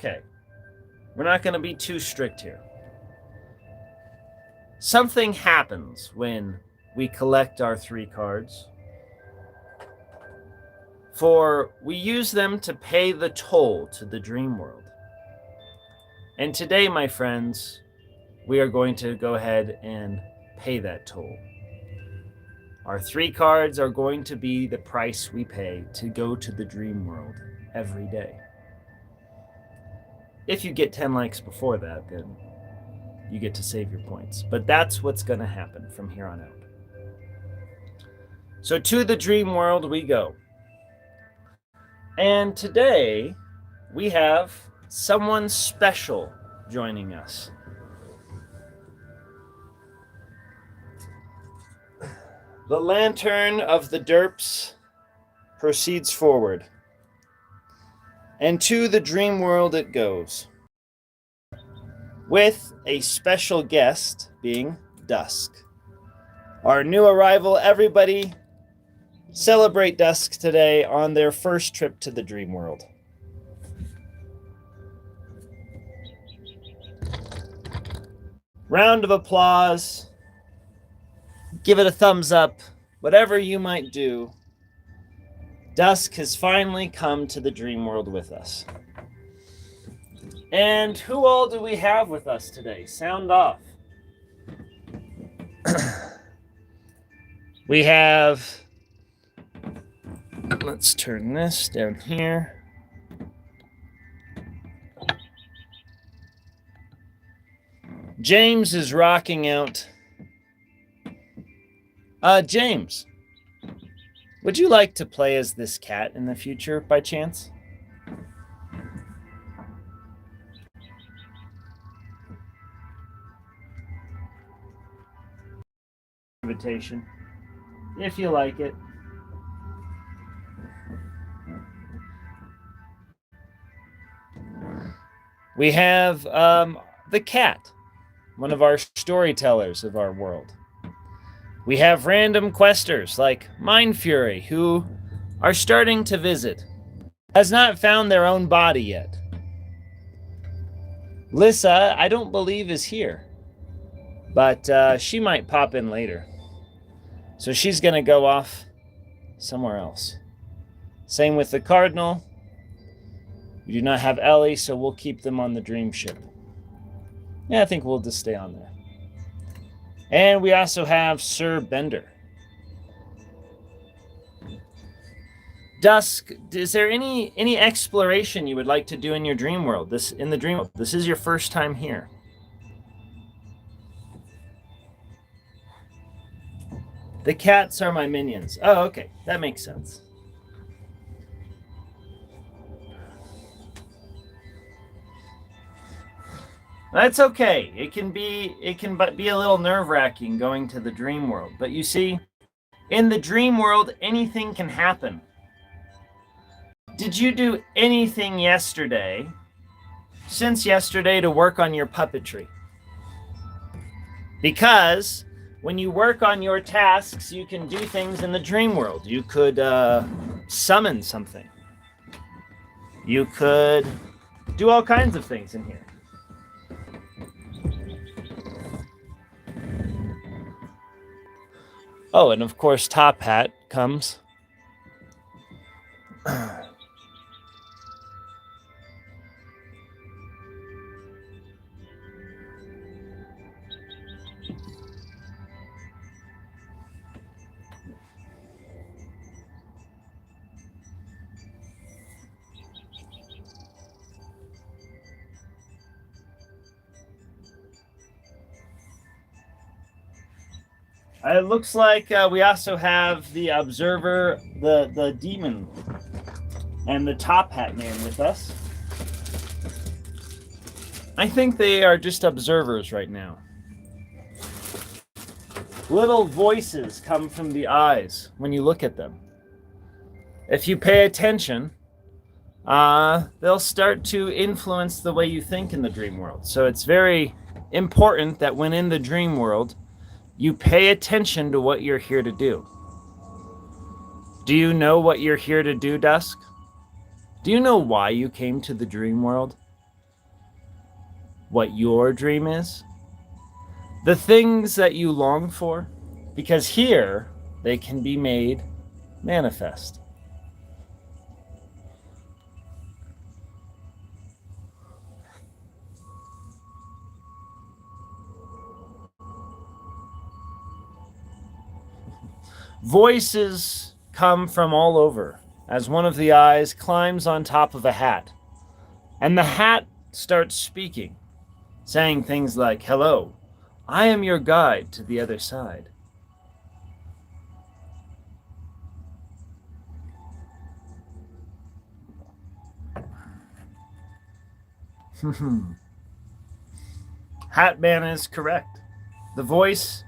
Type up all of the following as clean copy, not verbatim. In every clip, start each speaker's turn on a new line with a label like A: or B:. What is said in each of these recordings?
A: Okay, we're not going to be too strict here. Something happens when we collect our 3 cards. For we use them to pay the toll to the dream world. And today, my friends, we are going to go ahead and pay that toll. Our 3 cards are going to be the price we pay to go to the dream world every day. If you get 10 likes before that, then you get to save your points. But that's what's going to happen from here on out. So to the dream world we go. And today we have someone special joining us. The lantern of the derps proceeds forward, and to the dream world it goes, with a special guest being Dusk. Our new arrival. Everybody celebrate Dusk today on their first trip to the dream world. Round of applause. Give it a thumbs up. Whatever you might do, Dusk has finally come to the dream world with us. And who all do we have with us today? Sound off. We have, let's turn this down here. James is rocking out. James, would you like to play as this cat in the future by chance? Invitation, if you like it. We have the cat, one of our storytellers of our world. We have random questers like Mind Fury, who are starting to visit. Has not found their own body yet. Lissa, I don't believe, is here, but she might pop in later. So she's going to go off somewhere else. Same with the Cardinal. We do not have Ellie, so we'll keep them on the dream ship. Yeah, I think we'll just stay on there. And we also have Sir Bender. Dusk, is there any exploration you would like to do in your dream world? This is your first time here. The cats are my minions. Oh, okay. That makes sense. That's okay. It can be a little nerve-wracking going to the dream world. But you see, in the dream world, anything can happen. Did you do anything since yesterday, to work on your puppetry? Because when you work on your tasks, you can do things in the dream world. You could summon something. You could do all kinds of things in here. Oh, and of course, Top Hat comes. It looks like we also have the Observer, the Demon, and the Top Hat Man with us. I think they are just observers right now. Little voices come from the eyes when you look at them. If you pay attention, they'll start to influence the way you think in the dream world. So it's very important that when in the dream world, you pay attention to what you're here to do. Do you know what you're here to do, Dusk? Do you know why you came to the dream world? what your dream is, the things that you long for, because here they can be made manifest. Voices come from all over as one of the eyes climbs on top of a hat, and the hat starts speaking, saying things like, "Hello, I am your guide to the other side." Hatman is correct. The voice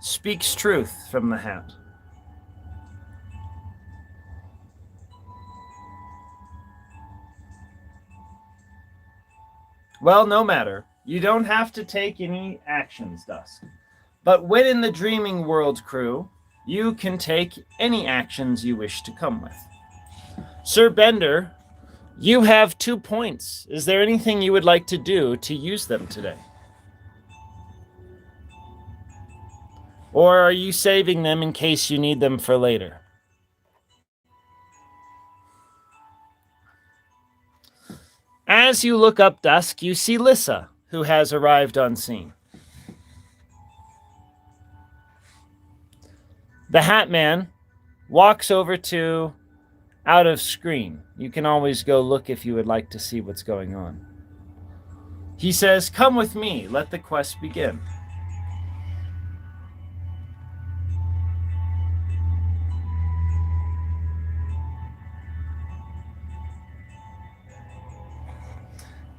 A: speaks truth from the hat. Well, no matter. You don't have to take any actions, Dusk. But when in the Dreaming World crew, you can take any actions you wish to come with. Sir Bender, you have 2 points. Is there anything you would like to do to use them today? Or are you saving them in case you need them for later? As you look up, Dusk, you see Lissa, who has arrived on scene. The Hat Man walks over to out of screen. You can always go look if you would like to see what's going on. He says, "Come with me, let the quest begin."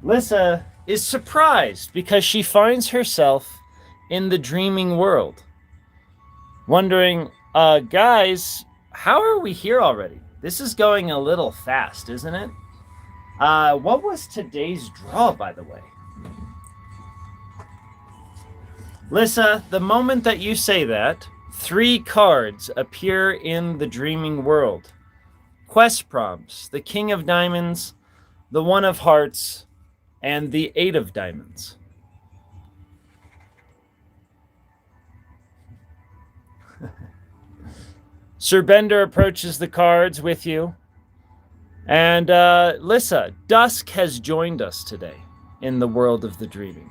A: Lissa is surprised because she finds herself in the dreaming world, wondering, guys, how are we here already? This is going a little fast, isn't it? What was today's draw, by the way? Lissa, the moment that you say that, 3 cards appear in the dreaming world. Quest prompts, the King of Diamonds, the One of Hearts, and the 8 of Diamonds. Sir Bender approaches the cards with you. And Lissa, Dusk has joined us today in the world of the dreaming.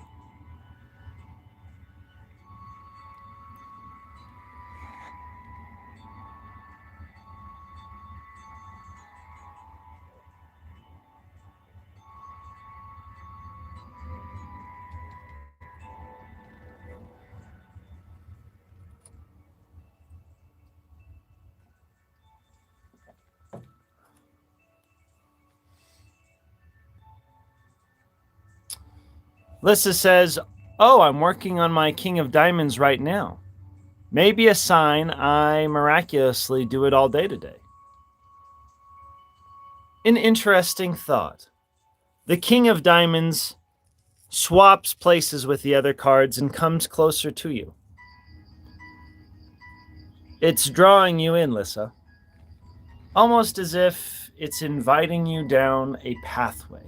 A: Lissa says, "Oh, I'm working on my King of Diamonds right now. Maybe a sign I miraculously do it all day today." An interesting thought. The King of Diamonds swaps places with the other cards and comes closer to you. It's drawing you in, Lissa. Almost as if it's inviting you down a pathway.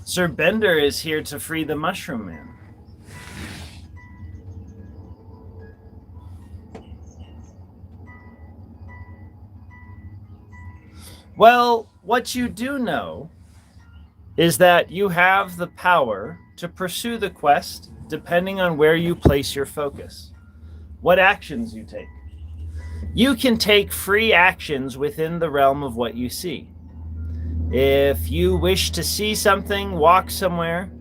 A: Sir Bender is here to free the Mushroom Man. Well, what you do know is that you have the power to pursue the quest depending on where you place your focus, what actions you take. You can take free actions within the realm of what you see. If you wish to see something, walk somewhere,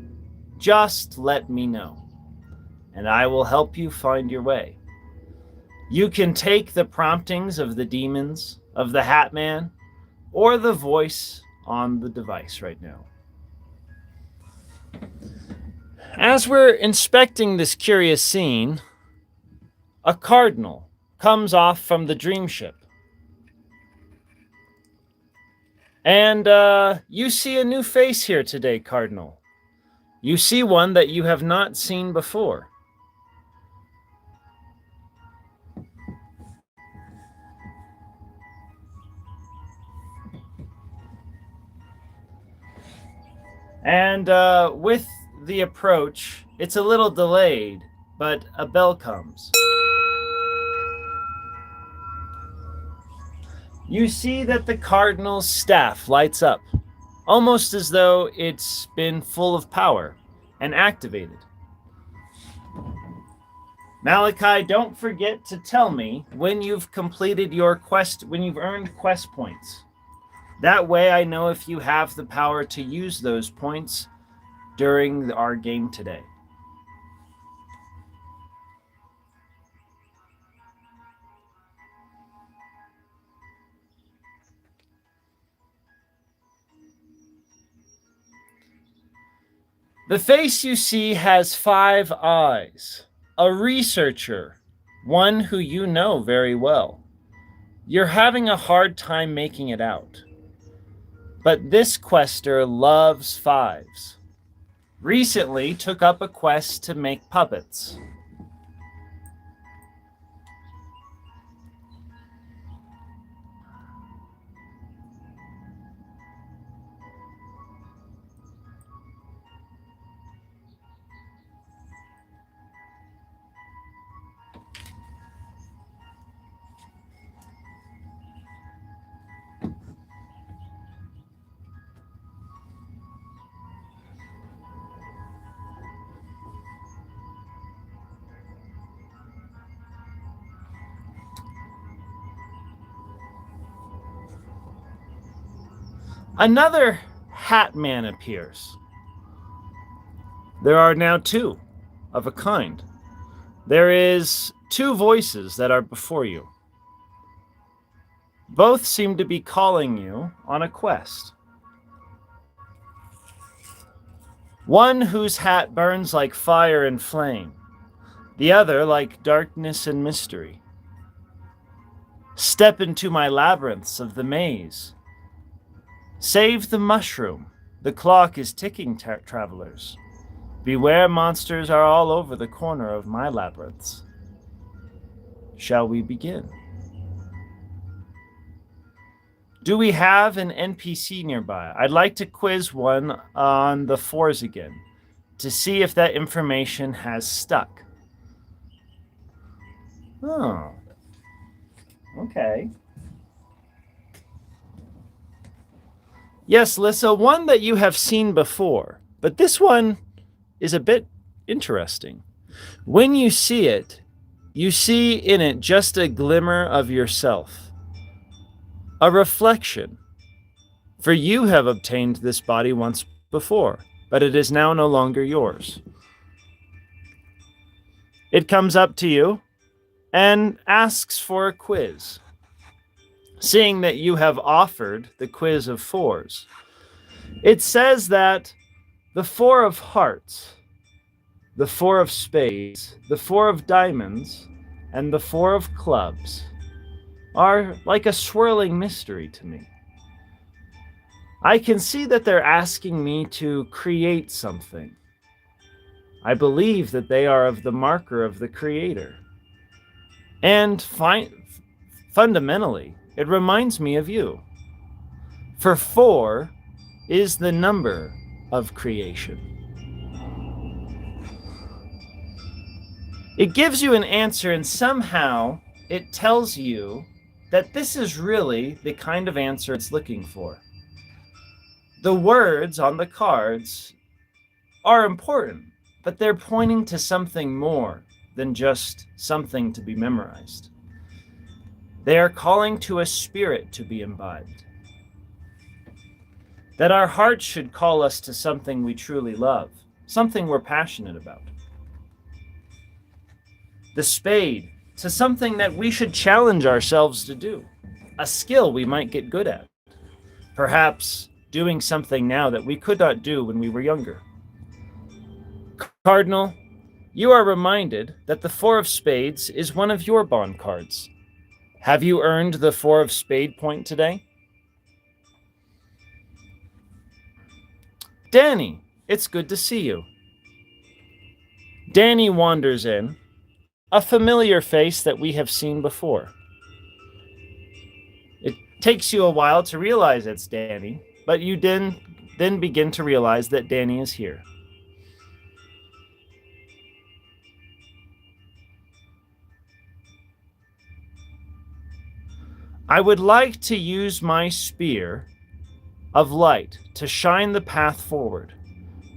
A: just let me know, and I will help you find your way. You can take the promptings of the demons, of the Hat Man, or the voice on the device right now. As we're inspecting this curious scene, a cardinal comes off from the dream ship. And you see a new face here today, Cardinal. You see one that you have not seen before. And with the approach, it's a little delayed, but a bell comes. You see that the cardinal's staff lights up, almost as though it's been full of power and activated. Malachi, don't forget to tell me when you've completed your quest, when you've earned quest points. That way I know if you have the power to use those points during our game today. The face you see has 5 eyes. A researcher, one who you know very well. You're having a hard time making it out. But this quester loves 5s. Recently took up a quest to make puppets. Another hat man appears. There are now 2 of a kind. There is 2 voices that are before you. Both seem to be calling you on a quest. One whose hat burns like fire and flame, the other like darkness and mystery. Step into my labyrinths of the maze. Save the mushroom. The clock is ticking, travelers. Beware, monsters are all over the corner of my labyrinths. Shall we begin? Do we have an NPC nearby? I'd like to quiz one on the 4s again to see if that information has stuck. Oh. Okay. Yes, Lissa, one that you have seen before, but this one is a bit interesting. When you see it, you see in it just a glimmer of yourself, a reflection. For you have obtained this body once before, but it is now no longer yours. It comes up to you and asks for a quiz. Seeing that you have offered the quiz of 4s, it says that the 4 of hearts, the 4 of spades, the 4 of diamonds, and the 4 of clubs are like a swirling mystery to me. I can see that they're asking me to create something. I believe that they are of the marker of the Creator. And fundamentally, it reminds me of you. For 4 is the number of creation. It gives you an answer, and somehow it tells you that this is really the kind of answer it's looking for. The words on the cards are important, but they're pointing to something more than just something to be memorized. They are calling to a spirit to be imbibed. That our hearts should call us to something we truly love, something we're passionate about. The spade, to something that we should challenge ourselves to do, a skill we might get good at. Perhaps doing something now that we could not do when we were younger. Cardinal, you are reminded that the 4 of spades is one of your bond cards. Have you earned the 4 of spade point today? Danny, it's good to see you. Danny wanders in, a familiar face that we have seen before. It takes you a while to realize it's Danny, but you then then begin to realize that Danny is here. I would like to use my spear of light to shine the path forward.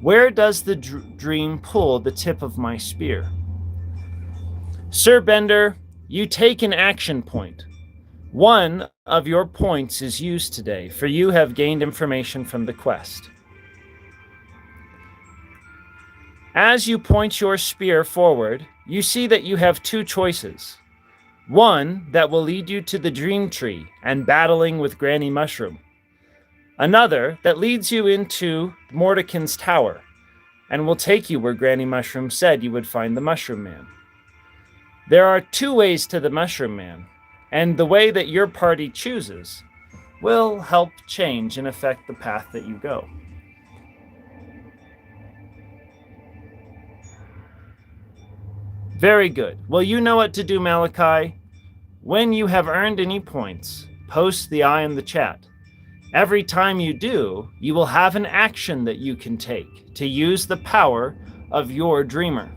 A: Where does the dream pull the tip of my spear? Sir Bender, you take an action point. One of your points is used today, for you have gained information from the quest. As you point your spear forward, you see that you have two choices. One that will lead you to the Dream Tree and battling with Granny Mushroom. Another that leads you into Mordekin's Tower and will take you where Granny Mushroom said you would find the Mushroom Man. There are two ways to the Mushroom Man, and the way that your party chooses will help change and affect the path that you go. Very good. Well, you know what to do, Malachi. When you have earned any points, post the I in the chat. Every time you do, you will have an action that you can take to use the power of your dreamer.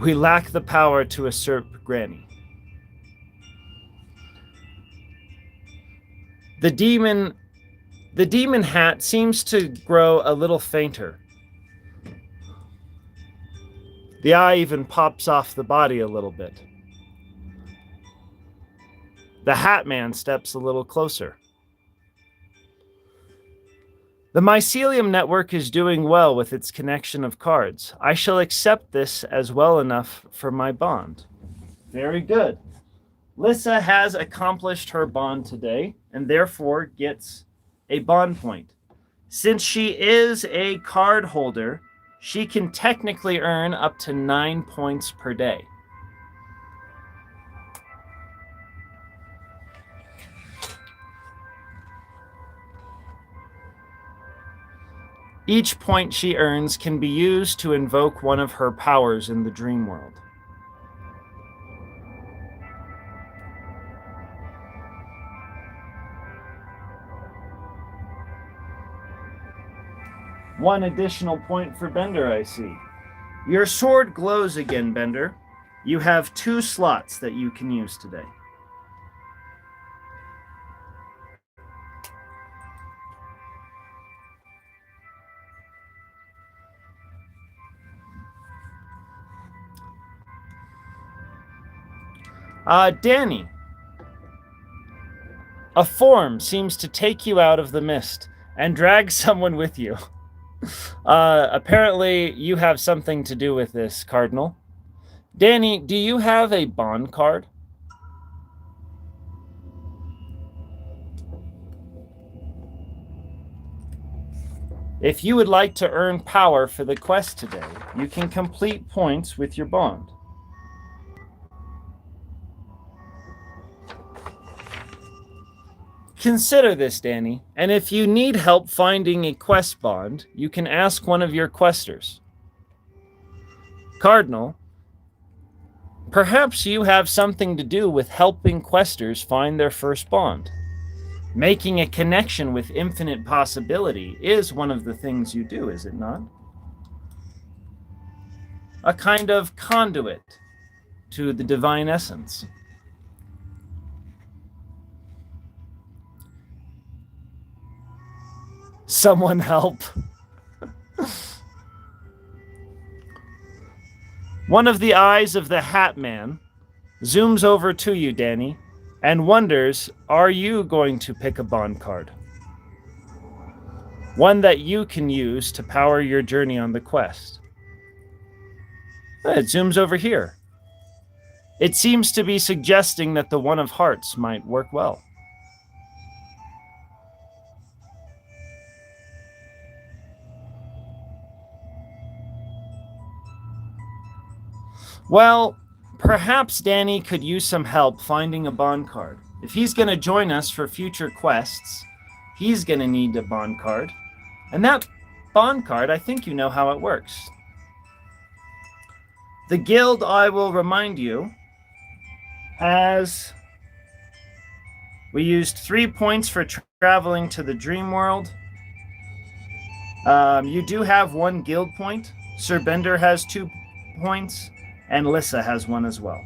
A: We lack the power to usurp Granny. The demon hat seems to grow a little fainter. The eye even pops off the body a little bit. The Hat Man steps a little closer. The mycelium network is doing well with its connection of cards. I shall accept this as well enough for my bond. Very good. Lissa has accomplished her bond today and therefore gets a bond point. Since she is a card holder, she can technically earn up to 9 points per day. Each point she earns can be used to invoke one of her powers in the dream world. One additional point for Bender, I see. Your sword glows again, Bender. You have 2 slots that you can use today. Danny. A form seems to take you out of the mist and drag someone with you. Apparently, you have something to do with this, Cardinal. Danny, do you have a bond card? If you would like to earn power for the quest today, you can complete points with your bond. Consider this, Danny, and if you need help finding a quest bond, you can ask one of your questers. Cardinal, perhaps you have something to do with helping questers find their first bond. Making a connection with infinite possibility is one of the things you do, is it not? A kind of conduit to the divine essence. Someone help. One of the eyes of the Hat Man zooms over to you, Danny, and wonders, are you going to pick a bond card? One that you can use to power your journey on the quest. It zooms over here. It seems to be suggesting that the One of Hearts might work well. Well, perhaps Danny could use some help finding a bond card. If he's going to join us for future quests, he's going to need a bond card. And that bond card, I think you know how it works. The guild, I will remind you, has We used 3 points for traveling to the dream world. You do have 1 guild point. Sir Bender has 2 points, and Lissa has 1 as well.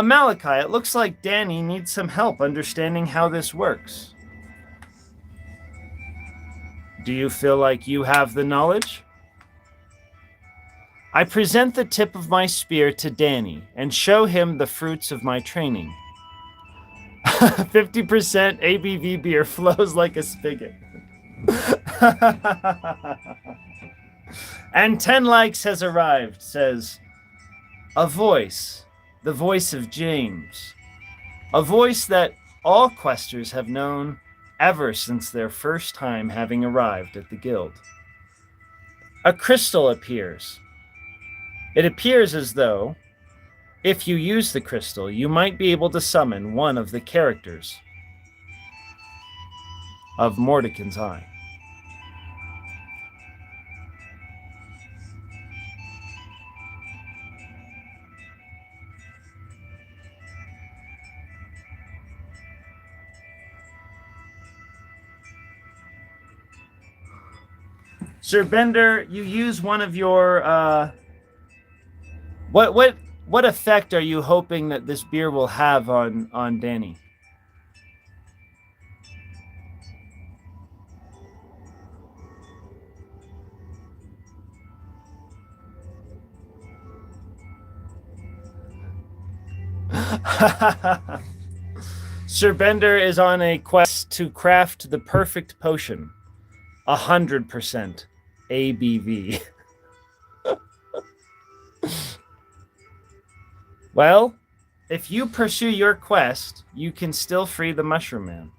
A: Malachi, it looks like Danny needs some help understanding how this works. Do you feel like you have the knowledge? I present the tip of my spear to Danny and show him the fruits of my training. 50% ABV beer flows like a spigot. And 10 likes has arrived, says, a voice, the voice of James. A voice that all questers have known ever since their first time having arrived at the guild. A crystal appears. It appears as though, if you use the crystal, you might be able to summon one of the characters of Mordenkainen's Eye. Sir Bender, you use one of your what effect are you hoping that this beer will have on Danny? Sir Bender is on a quest to craft the perfect potion. 100% ABV. Well, if you pursue your quest, you can still free the Mushroom Man.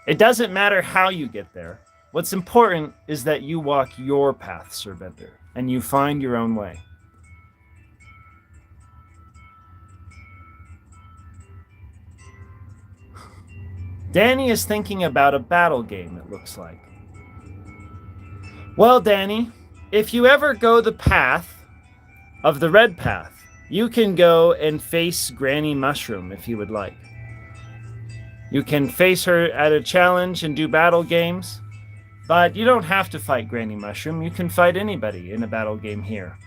A: It doesn't matter how you get there. What's important is that you walk your path, Sir Bender, and you find your own way. Danny is thinking about a battle game, it looks like. Well, Danny, if you ever go the path of the red path, you can go and face Granny Mushroom if you would like. You can face her at a challenge and do battle games, but you don't have to fight Granny Mushroom. You can fight anybody in a battle game here.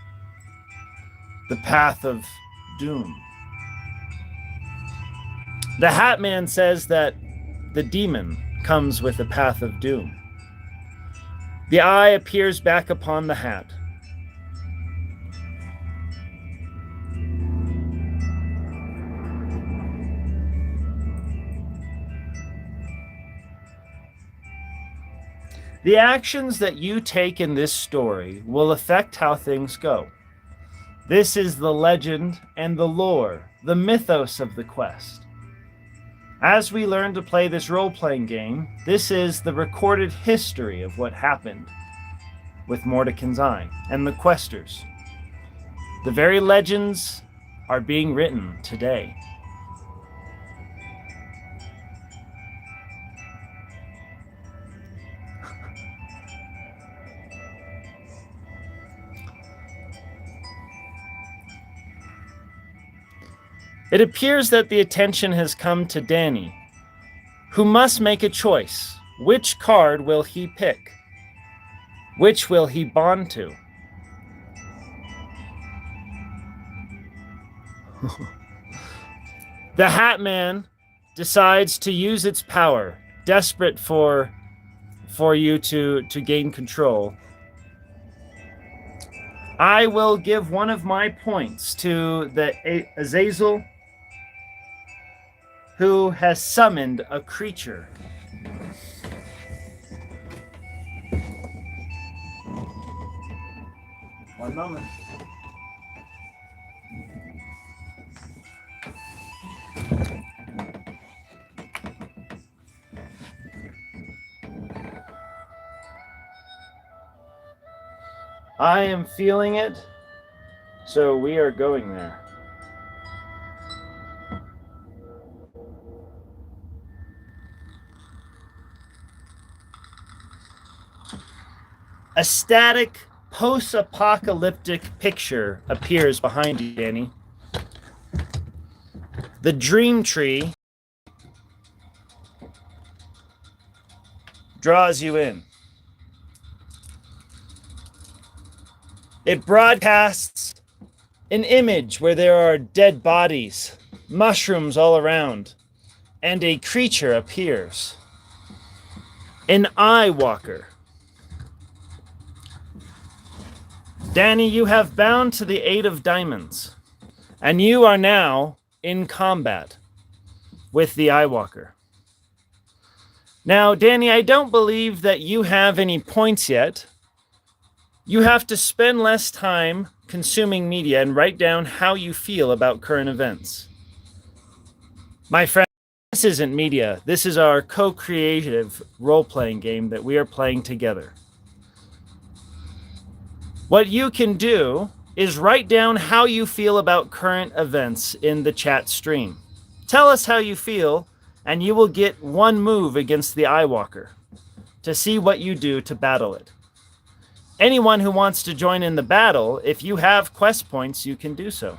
A: The Path of Doom. The Hat Man says that the demon comes with the Path of Doom. The eye appears back upon the hat. The actions that you take in this story will affect how things go. This is the legend and the lore, the mythos of the quest. As we learn to play this role-playing game, this is the recorded history of what happened with Mordenkainen's Eye and the questers. The very legends are being written today. It appears that the attention has come to Danny, who must make a choice. Which card will he pick? Which will he bond to? The Hat Man decides to use its power, desperate for you to gain control. I will give one of my points to the Azazel, who has summoned a creature. One moment. I am feeling it, so we are going there. A static, post-apocalyptic picture appears behind you, Danny. The dream tree draws you in. It broadcasts an image where there are dead bodies, mushrooms all around, and a creature appears. An eye walker. Danny, you have bound to the 8 of diamonds, and you are now in combat with the eye walker. Now, Danny, I don't believe that you have any points yet. You have to spend less time consuming media and write down how you feel about current events. My friend, this isn't media. This is our co-creative role-playing game that we are playing together. What you can do is write down how you feel about current events in the chat stream. Tell us how you feel, and you will get 1 move against the Eye Walker to see what you do to battle it. Anyone who wants to join in the battle, if you have quest points, you can do so.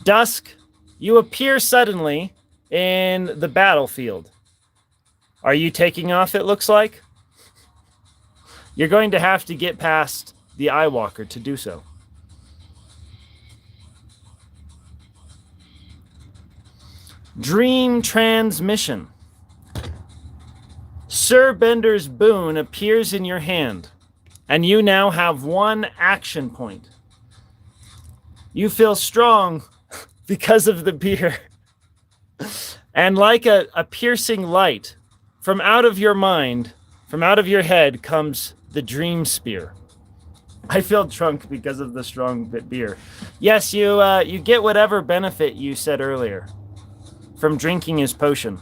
A: Dusk, you appear suddenly in the battlefield. Are you taking off, it looks like? You're going to have to get past the Eye Walker to do so. Dream transmission. Sir Bender's boon appears in your hand, and you now have 1 action point. You feel strong because of the beer. And like a piercing light, from out of your mind, from out of your head, comes the dream spear. I feel drunk because of the strong beer. Yes, you get whatever benefit you said earlier from drinking his potion.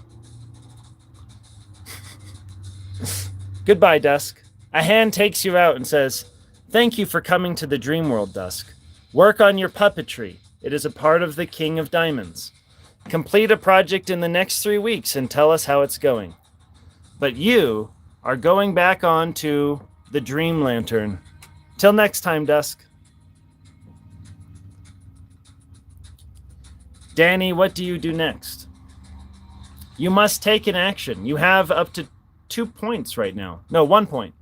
A: Goodbye, Dusk. A hand takes you out and says, "Thank you for coming to the dream world, Dusk. Work on your puppetry. It is a part of the King of Diamonds. Complete a project in the next 3 weeks and tell us how it's going. But you are going back on to the Dream Lantern. Till next time, Dusk." Danny, what do you do next? You must take an action. You have up to 2 points right now. No, 1 point.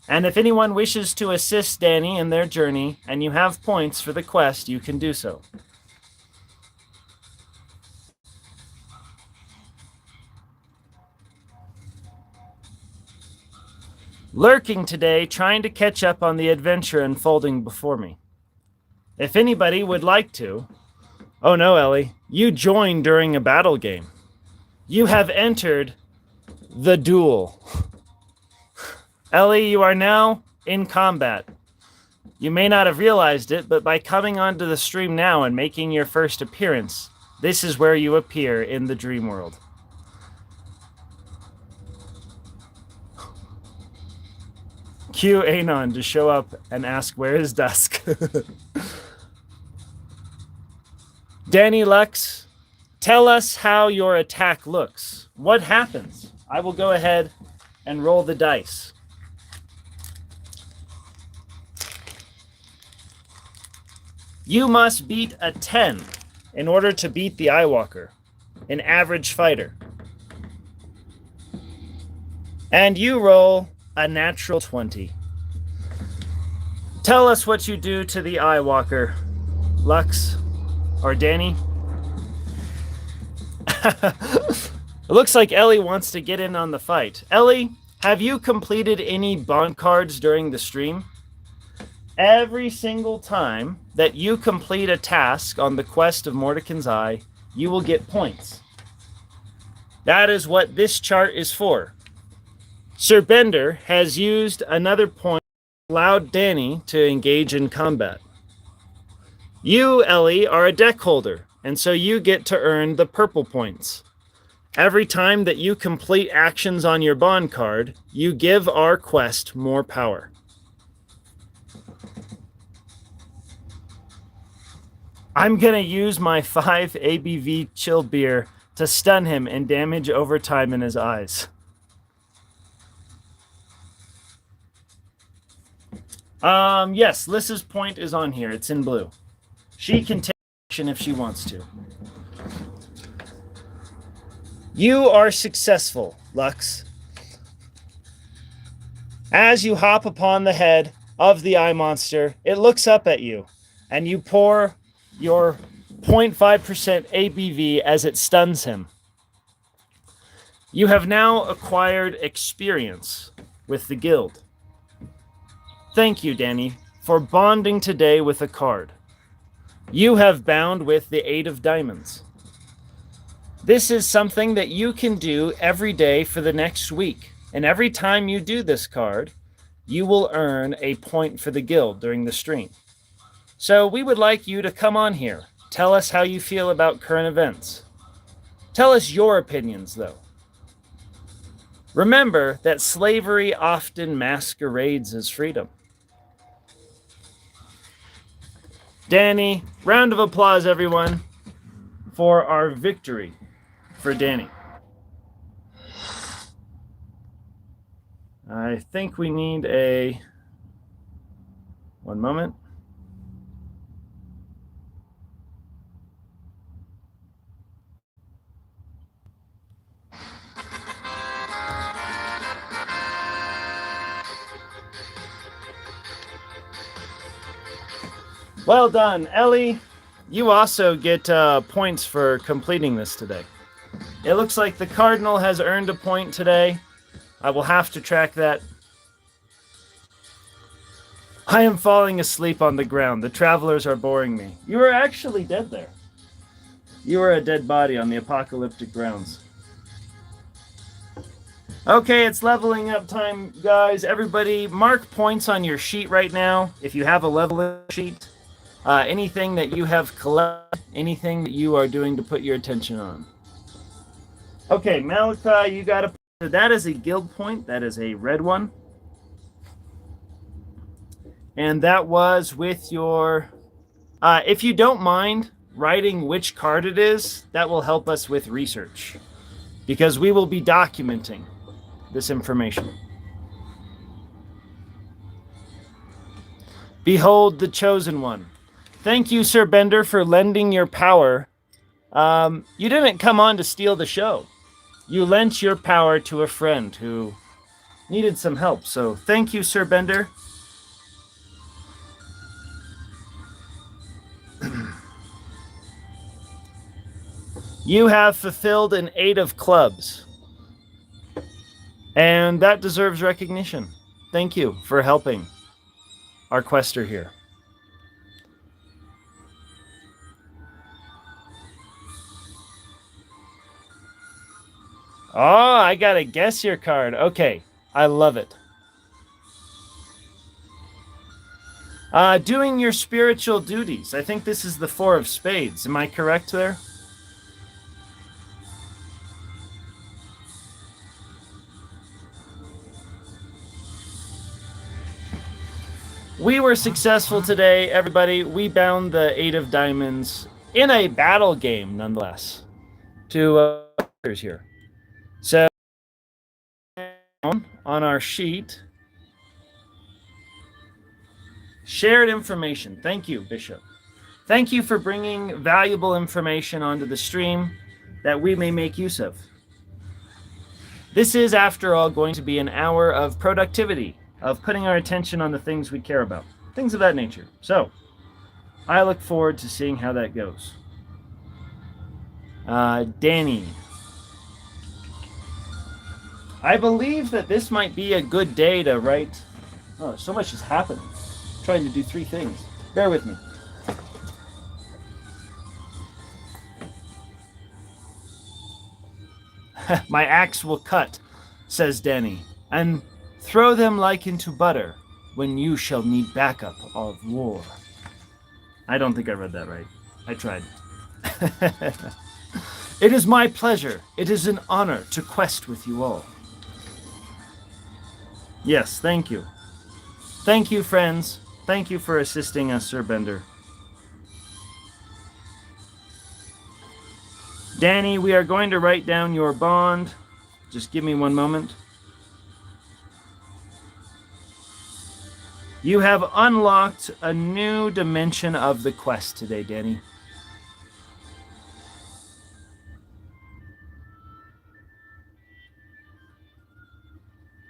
A: And if anyone wishes to assist Danny in their journey, and you have points for the quest, you can do so. Lurking today, trying to catch up on the adventure unfolding before me. If anybody would like to... Oh no, Ellie. You joined during a battle game. You have entered the duel. Ellie, you are now in combat. You may not have realized it, but by coming onto the stream now and making your first appearance, this is where you appear in the dream world. Cue Anon to show up and ask, where is Dusk? Danny Lux, tell us how your attack looks. What happens? I will go ahead and roll the dice. You must beat a 10 in order to beat the Eye Walker, an average fighter. And you roll a natural 20. Tell us what you do to the Eye Walker, Lux, or Danny. It looks like Ellie wants to get in on the fight. Ellie, have you completed any bond cards during the stream? Every single time that you complete a task on the quest of Mordenkainen's Eye, you will get points. That is what this chart is for. Sir Bender has used another point to allow Danny to engage in combat. You, Ellie, are a deck holder, and so you get to earn the purple points. Every time that you complete actions on your bond card, you give our quest more power. I'm going to use my 5 ABV chill beer to stun him and damage over time in his eyes. Yes, Lissa's point is on here. It's in blue. She can take action if she wants to. You are successful, Lux. As you hop upon the head of the eye monster, it looks up at you, and you pour your 0.5% ABV as it stuns him. You have now acquired experience with the guild. Thank you, Danny, for bonding today with a card. You have bound with the 8 of diamonds. This is something that you can do every day for the next week. And every time you do this card, you will earn a point for the guild during the stream. So we would like you to come on here. Tell us how you feel about current events. Tell us your opinions, though. Remember that slavery often masquerades as freedom. Danny, round of applause, everyone, for our victory for Danny. I think we need a... One moment. Well done, Ellie. You also get points for completing this today. It looks like the Cardinal has earned a point today. I will have to track that. I am falling asleep on the ground. The travelers are boring me. You are actually dead there. You are a dead body on the apocalyptic grounds. Okay, it's leveling up time, guys. Everybody, mark points on your sheet right now. If you have a leveling sheet, anything that you have collected, anything that you are doing to put your attention on. Okay, Malachi, you got a... That is a guild point. That is a red one. And that was with your... if you don't mind writing which card it is, that will help us with research. Because we will be documenting this information. Behold the chosen one. Thank you, Sir Bender, for lending your power. You didn't come on to steal the show. You lent your power to a friend who needed some help. So thank you, Sir Bender. You have fulfilled an 8 of clubs. And that deserves recognition. Thank you for helping our quester here. Oh, I gotta guess your card. Okay, I love it. Doing your spiritual duties. I think this is the 4 of spades. Am I correct there? We were successful today, everybody. We bound the 8 of diamonds in a battle game, nonetheless, to here. So, on our sheet, shared information. Thank you, Bishop. Thank you for bringing valuable information onto the stream that we may make use of. This is, after all, going to be an hour of productivity, of putting our attention on the things we care about, things of that nature. So, I look forward to seeing how that goes. Danny. I believe that this might be a good day to write... Oh, so much is happening. I'm trying to do 3 things. Bear with me. My axe will cut, says Danny, and throw them like into butter when you shall need backup of war. I don't think I read that right. I tried. It is my pleasure. It is an honor to quest with you all. Yes, thank you. Thank you, friends. Thank you for assisting us, Sir Bender. Danny, we are going to write down your bond. Just give me one moment. You have unlocked a new dimension of the quest today, Danny.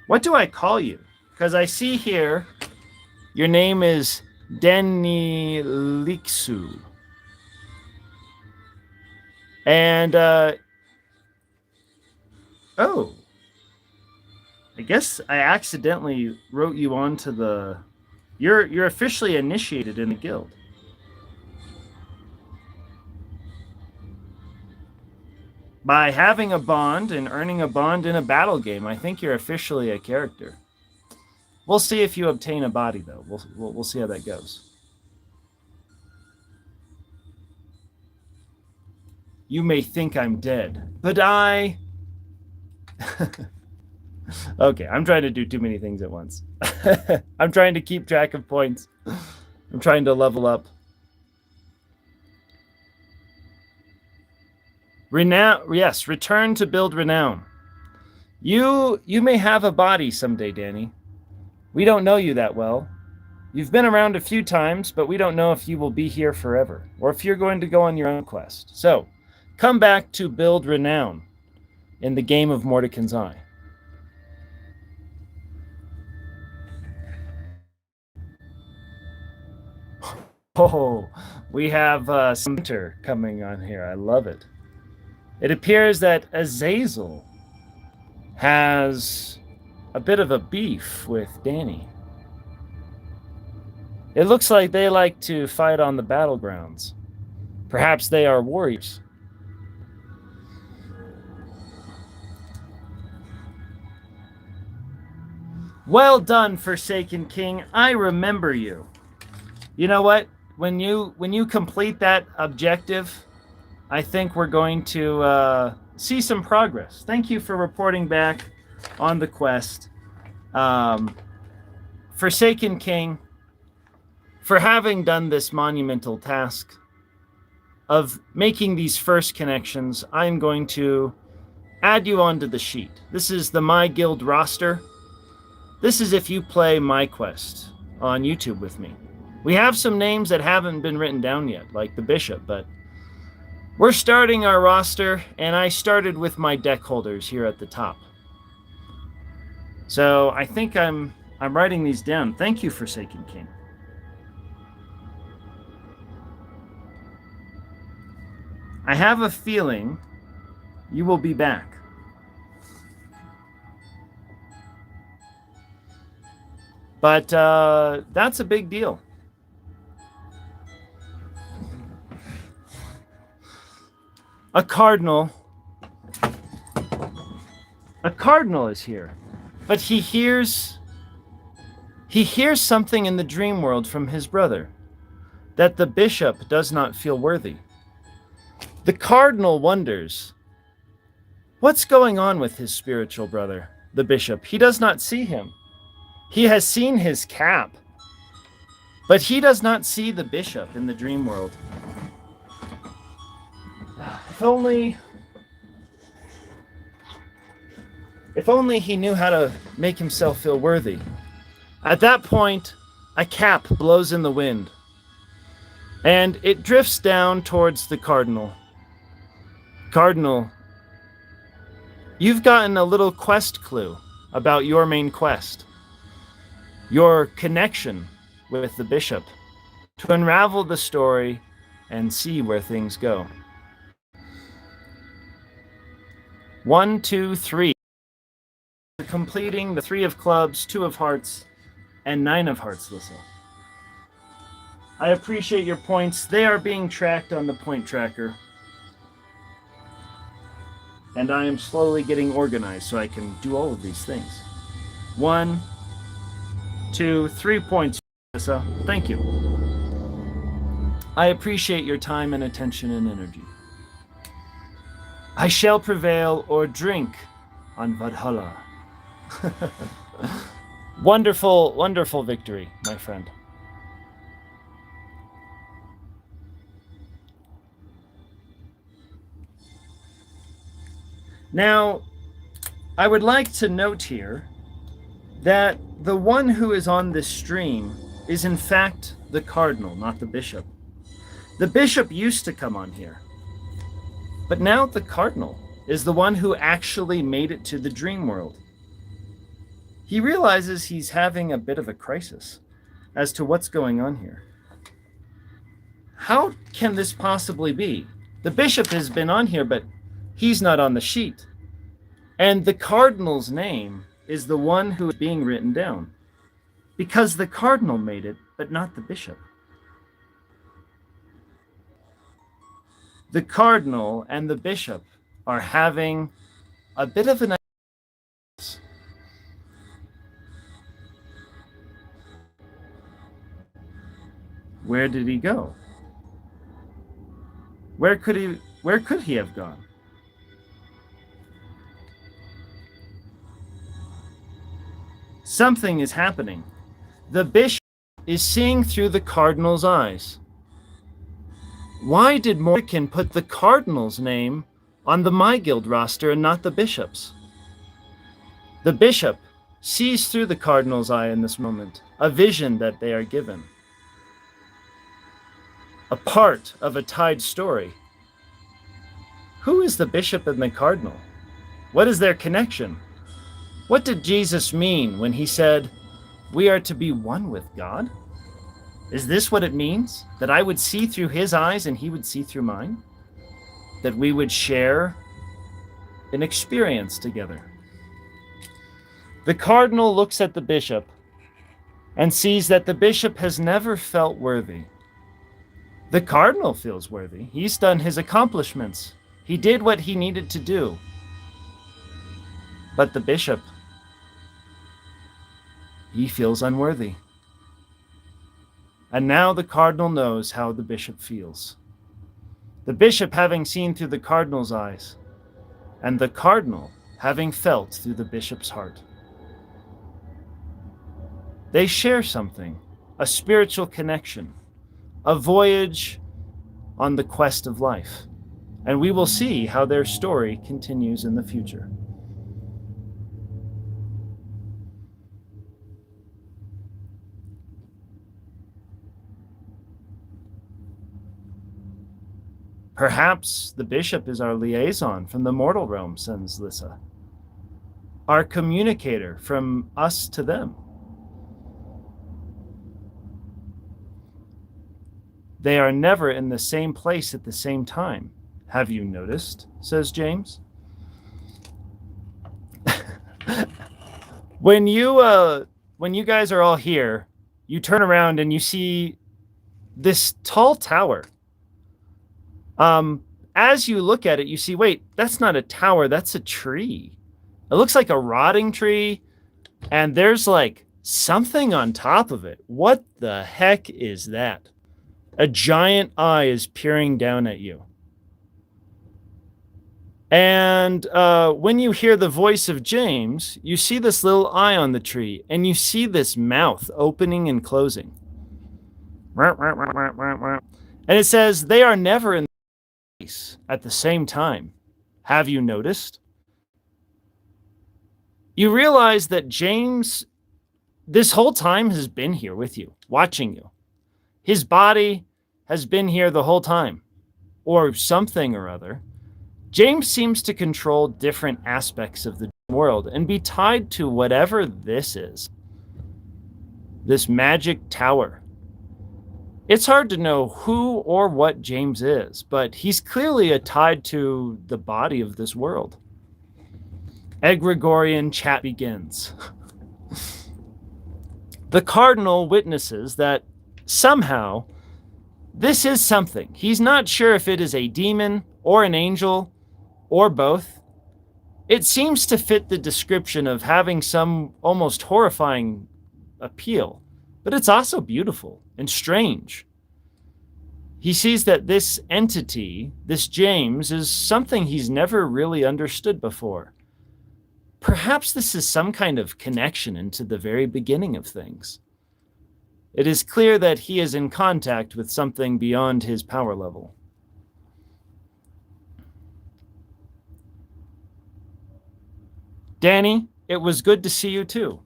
A: What do I call you? Because I see here your name is Denny Liksu. And, oh. I guess I accidentally wrote you onto the... You're officially initiated in the guild. By having a bond and earning a bond in a battle game, I think you're officially a character. We'll see if you obtain a body, though. We'll see how that goes. You may think I'm dead, but I... Okay, I'm trying to do too many things at once. I'm trying to keep track of points. I'm trying to level up. Renown, yes, return to build renown. You may have a body someday, Danny. We don't know you that well. You've been around a few times, but we don't know if you will be here forever, or if you're going to go on your own quest. So, come back to build renown in the game of Mordenkainen's Eye. Oh, we have some winter coming on here. I love it. It appears that Azazel has a bit of a beef with Danny. It looks like they like to fight on the battlegrounds. Perhaps they are warriors. Well done, Forsaken King. I remember you. You know what? When you complete that objective, I think we're going to see some progress. Thank you for reporting back on the quest. Forsaken King, for having done this monumental task of making these first connections, I'm going to add you onto the sheet. This is the My Guild roster. This is if you play My Quest on YouTube with me. We have some names that haven't been written down yet, like the Bishop, but we're starting our roster, and I started with my deck holders here at the top. So I think I'm writing these down. Thank you, Forsaken King. I have a feeling you will be back. But that's a big deal. A cardinal is here, but he hears something in the dream world from his brother, that the bishop does not feel worthy. The cardinal wonders, what's going on with his spiritual brother, the bishop? He does not see him. He has seen his cap, but he does not see the bishop in the dream world. If only he knew how to make himself feel worthy. At that point, a cap blows in the wind, and it drifts down towards the cardinal. Cardinal, you've gotten a little quest clue about your main quest, your connection with the bishop, to unravel the story and see where things go. 1, 2, 3. Completing the 3 of clubs, 2 of hearts, and 9 of hearts, Lissa. I appreciate your points. They are being tracked on the point tracker. And I am slowly getting organized so I can do all of these things. 1, 2, 3 points, Lissa. Thank you. I appreciate your time and attention and energy. I shall prevail or drink on Valhalla. Wonderful, wonderful victory, my friend. Now, I would like to note here that the one who is on this stream is in fact the cardinal, not the bishop. The bishop used to come on here, but now the cardinal is the one who actually made it to the dream world. He realizes he's having a bit of a crisis as to what's going on here. How can this possibly be? The bishop has been on here, but he's not on the sheet. And the cardinal's name is the one who is being written down, because the cardinal made it, but not the bishop. The cardinal and the bishop are having a bit of an... Where did he go? Where could he have gone? Something is happening. The bishop is seeing through the cardinal's eyes. Why did Morgan put the cardinal's name on the My Guild roster and not the bishop's? The bishop sees through the cardinal's eye in this moment, a vision that they are given. A part of a tied story. Who is the bishop and the cardinal? What is their connection? What did Jesus mean when he said, we are to be one with God? Is this what it means? That I would see through his eyes and he would see through mine? That we would share an experience together? The cardinal looks at the bishop and sees that the bishop has never felt worthy. The cardinal feels worthy. He's done his accomplishments. He did what he needed to do. But the bishop, he feels unworthy. And now the cardinal knows how the bishop feels. The bishop having seen through the cardinal's eyes, and the cardinal having felt through the bishop's heart. They share something, a spiritual connection, a voyage on the quest of life. And we will see how their story continues in the future. Perhaps the bishop is our liaison from the mortal realm, sends Lissa. Our communicator from us to them. They are never in the same place at the same time. Have you noticed? Says James. When you guys are all here, you turn around and you see this tall tower. As you look at it, you see, wait, that's not a tower, that's a tree. It looks like a rotting tree, and there's like something on top of it. What the heck is that? A giant eye is peering down at you. And when you hear the voice of James, you see this little eye on the tree, and you see this mouth opening and closing. And it says, they are never in the place at the same time. Have you noticed? You realize that James, this whole time, has been here with you, watching you. His body has been here the whole time, or something or other. James seems to control different aspects of the world and be tied to whatever this is. This magic tower. It's hard to know who or what James is, but he's clearly tied to the body of this world. Egregorian chat begins. The cardinal witnesses that somehow this is something. He's not sure if it is a demon or an angel or both. It seems to fit the description of having some almost horrifying appeal, but it's also beautiful and strange. He sees that this entity, this James, is something he's never really understood before. Perhaps this is some kind of connection into the very beginning of things. It is clear that he is in contact with something beyond his power level. Danny, it was good to see you too.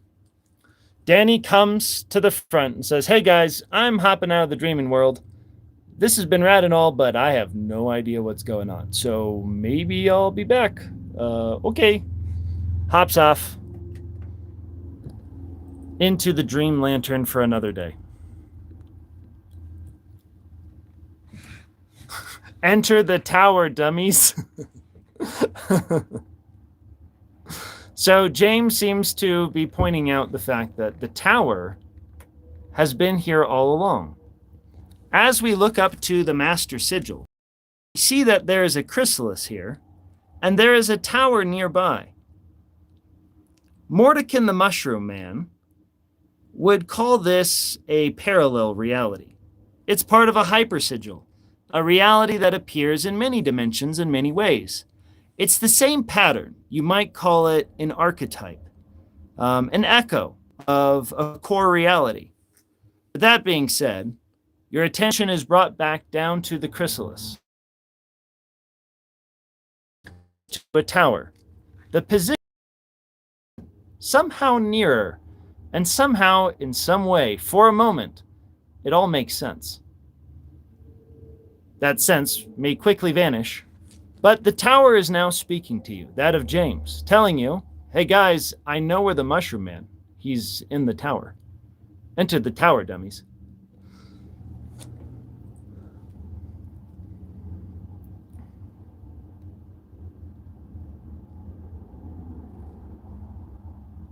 A: Danny comes to the front and says, hey guys, I'm hopping out of the dreaming world. This has been rad and all, but I have no idea what's going on. So maybe I'll be back. Okay. Hops off into the dream lantern for another day. Enter the tower, dummies. So James seems to be pointing out the fact that the tower has been here all along. As we look up to the Master Sigil, we see that there is a chrysalis here, and there is a tower nearby. Mordekin the Mushroom Man would call this a parallel reality. It's part of a hypersigil, a reality that appears in many dimensions in many ways. It's the same pattern. You might call it an archetype, an echo of a core reality. But that being said, your attention is brought back down to the chrysalis, to a tower. The position somehow nearer, and somehow, in some way, for a moment, it all makes sense. That sense may quickly vanish, but the tower is now speaking to you, that of James, telling you, hey guys, I know where the Mushroom Man. He's in the tower. Enter the tower, dummies.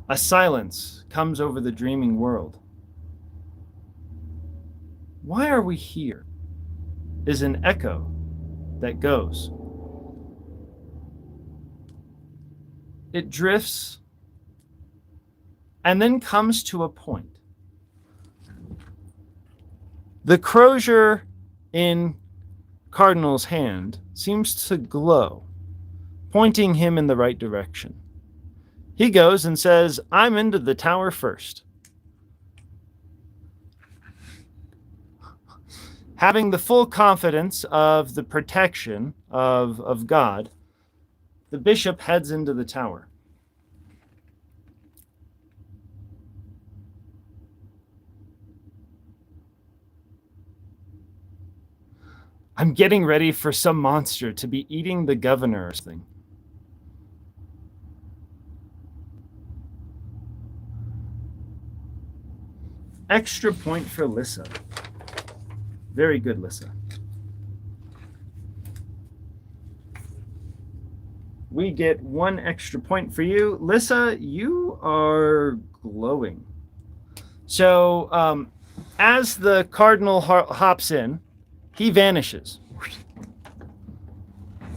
A: A silence comes over the dreaming world. Why are we here? Is an echo that goes. It drifts and then comes to a point. The crozier in Cardinal's hand seems to glow, pointing him in the right direction. He goes and says, I'm into the tower first. Having the full confidence of the protection of God, the bishop heads into the tower. I'm getting ready for some monster to be eating the governor or something. Extra point for Lissa. Very good, Lissa. We get 1 extra point for you. Lissa, you are glowing. So as the cardinal hops in, he vanishes.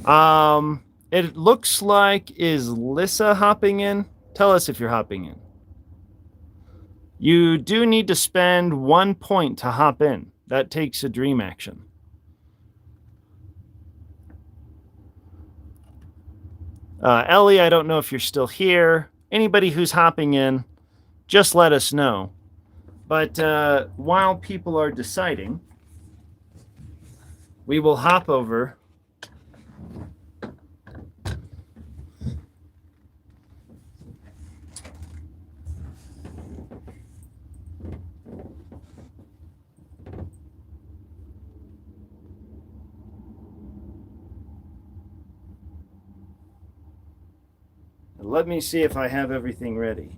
A: It looks like, is Lissa hopping in? Tell us if you're hopping in. You do need to spend 1 point to hop in. That takes a dream action. Ellie, I don't know if you're still here. Anybody who's hopping in, just let us know. But while people are deciding, we will hop over let me see if I have everything ready.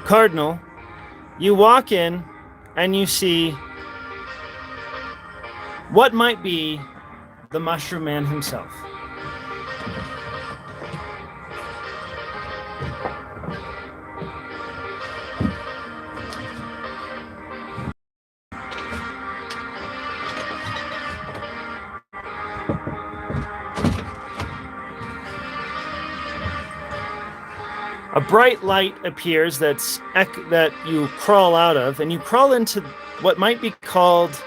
A: Cardinal, you walk in and you see what might be the Mushroom Man himself. A bright light appears that you crawl out of, and you crawl into what might be called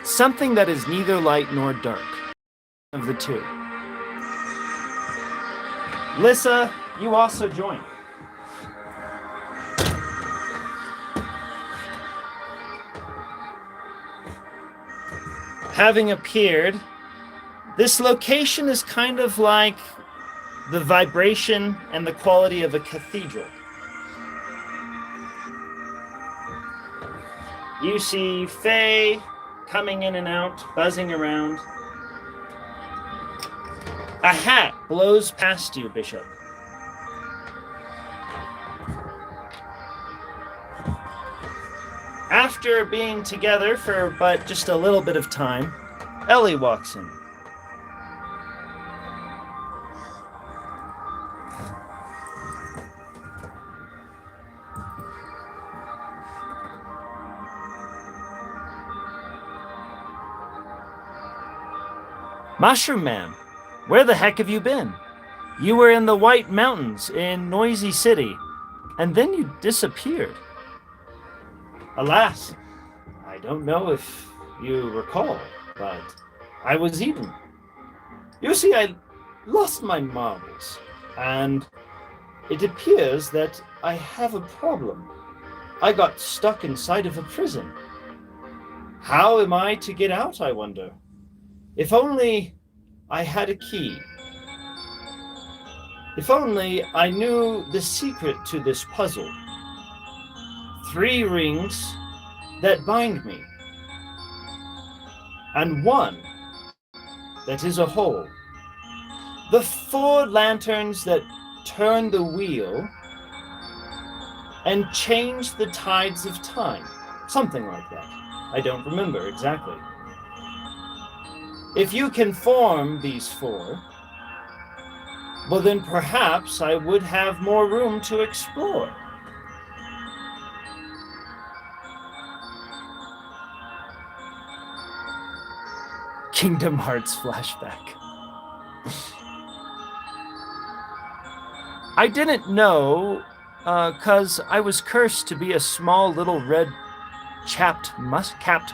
A: something that is neither light nor dark of the two. Lissa, you also join. Having appeared, this location is kind of like the vibration and the quality of a cathedral. You see Faye coming in and out, buzzing around. A hat blows past you, Bishop. After being together for but just a little bit of time, Ellie walks in. Mushroom Man, where the heck have you been? You were in the White Mountains in Noisy City, and then you disappeared. Alas, I don't know if you recall, but I was eaten. You see, I lost my marbles, and it appears that I have a problem. I got stuck inside of a prison. How am I to get out, I wonder? If only I had a key. If only I knew the secret to this puzzle. 3 rings that bind me, and 1 that is a hole. The 4 lanterns that turn the wheel and change the tides of time. Something like that. I don't remember exactly. If you can form these 4, well then perhaps I would have more room to explore. Kingdom Hearts flashback. I didn't know, 'cause I was cursed to be a small little red capped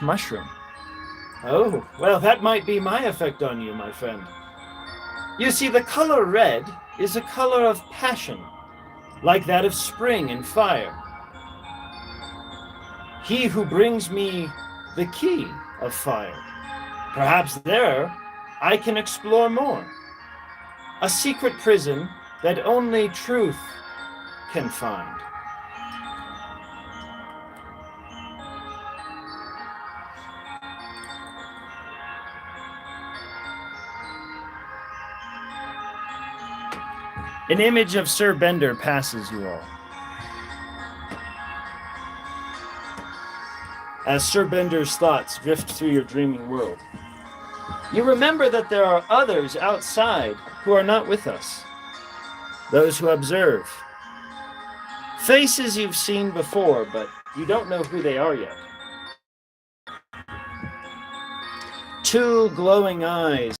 A: mushroom. Oh, well, that might be my effect on you, my friend. You see, the color red is a color of passion, like that of spring and fire. He who brings me the key of fire, perhaps there I can explore more. A secret prison that only truth can find. An image of Sir Bender passes you all. As Sir Bender's thoughts drift through your dreaming world, you remember that there are others outside who are not with us. Those who observe. Faces you've seen before, but you don't know who they are yet. 2 glowing eyes.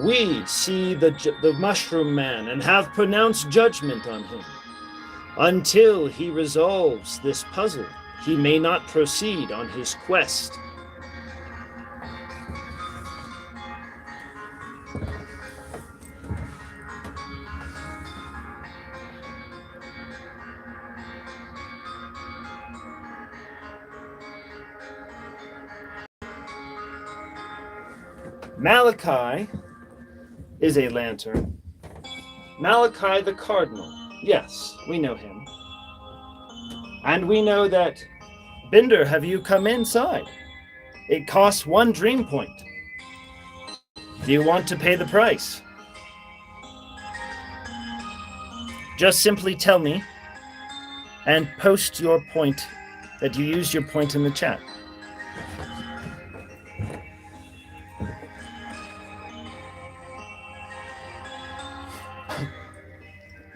A: We see the Mushroom Man and have pronounced judgment on him. Until he resolves this puzzle, he may not proceed on his quest. Malachi is a lantern. Malachi the Cardinal. Yes, we know him. And we know that, Bender, have you come inside? It costs 1 dream point. Do you want to pay the price? just simply tell me and post your point that you used your point in the chat.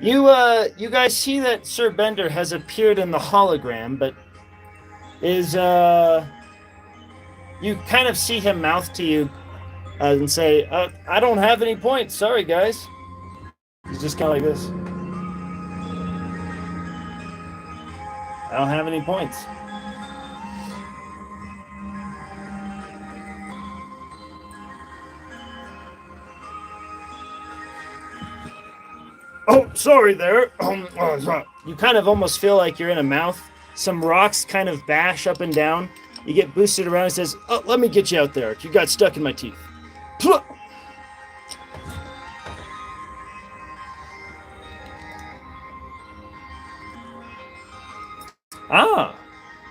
A: You guys see that Sir Bender has appeared in the hologram, but is you kind of see him mouth to you and say, I don't have any points, sorry guys. He's just kind of like this. I don't have any points. Oh, sorry there. You kind of almost feel like you're in a mouth. Some rocks kind of bash up and down. You get boosted around and says, oh, let me get you out there. You got stuck in my teeth. Ah,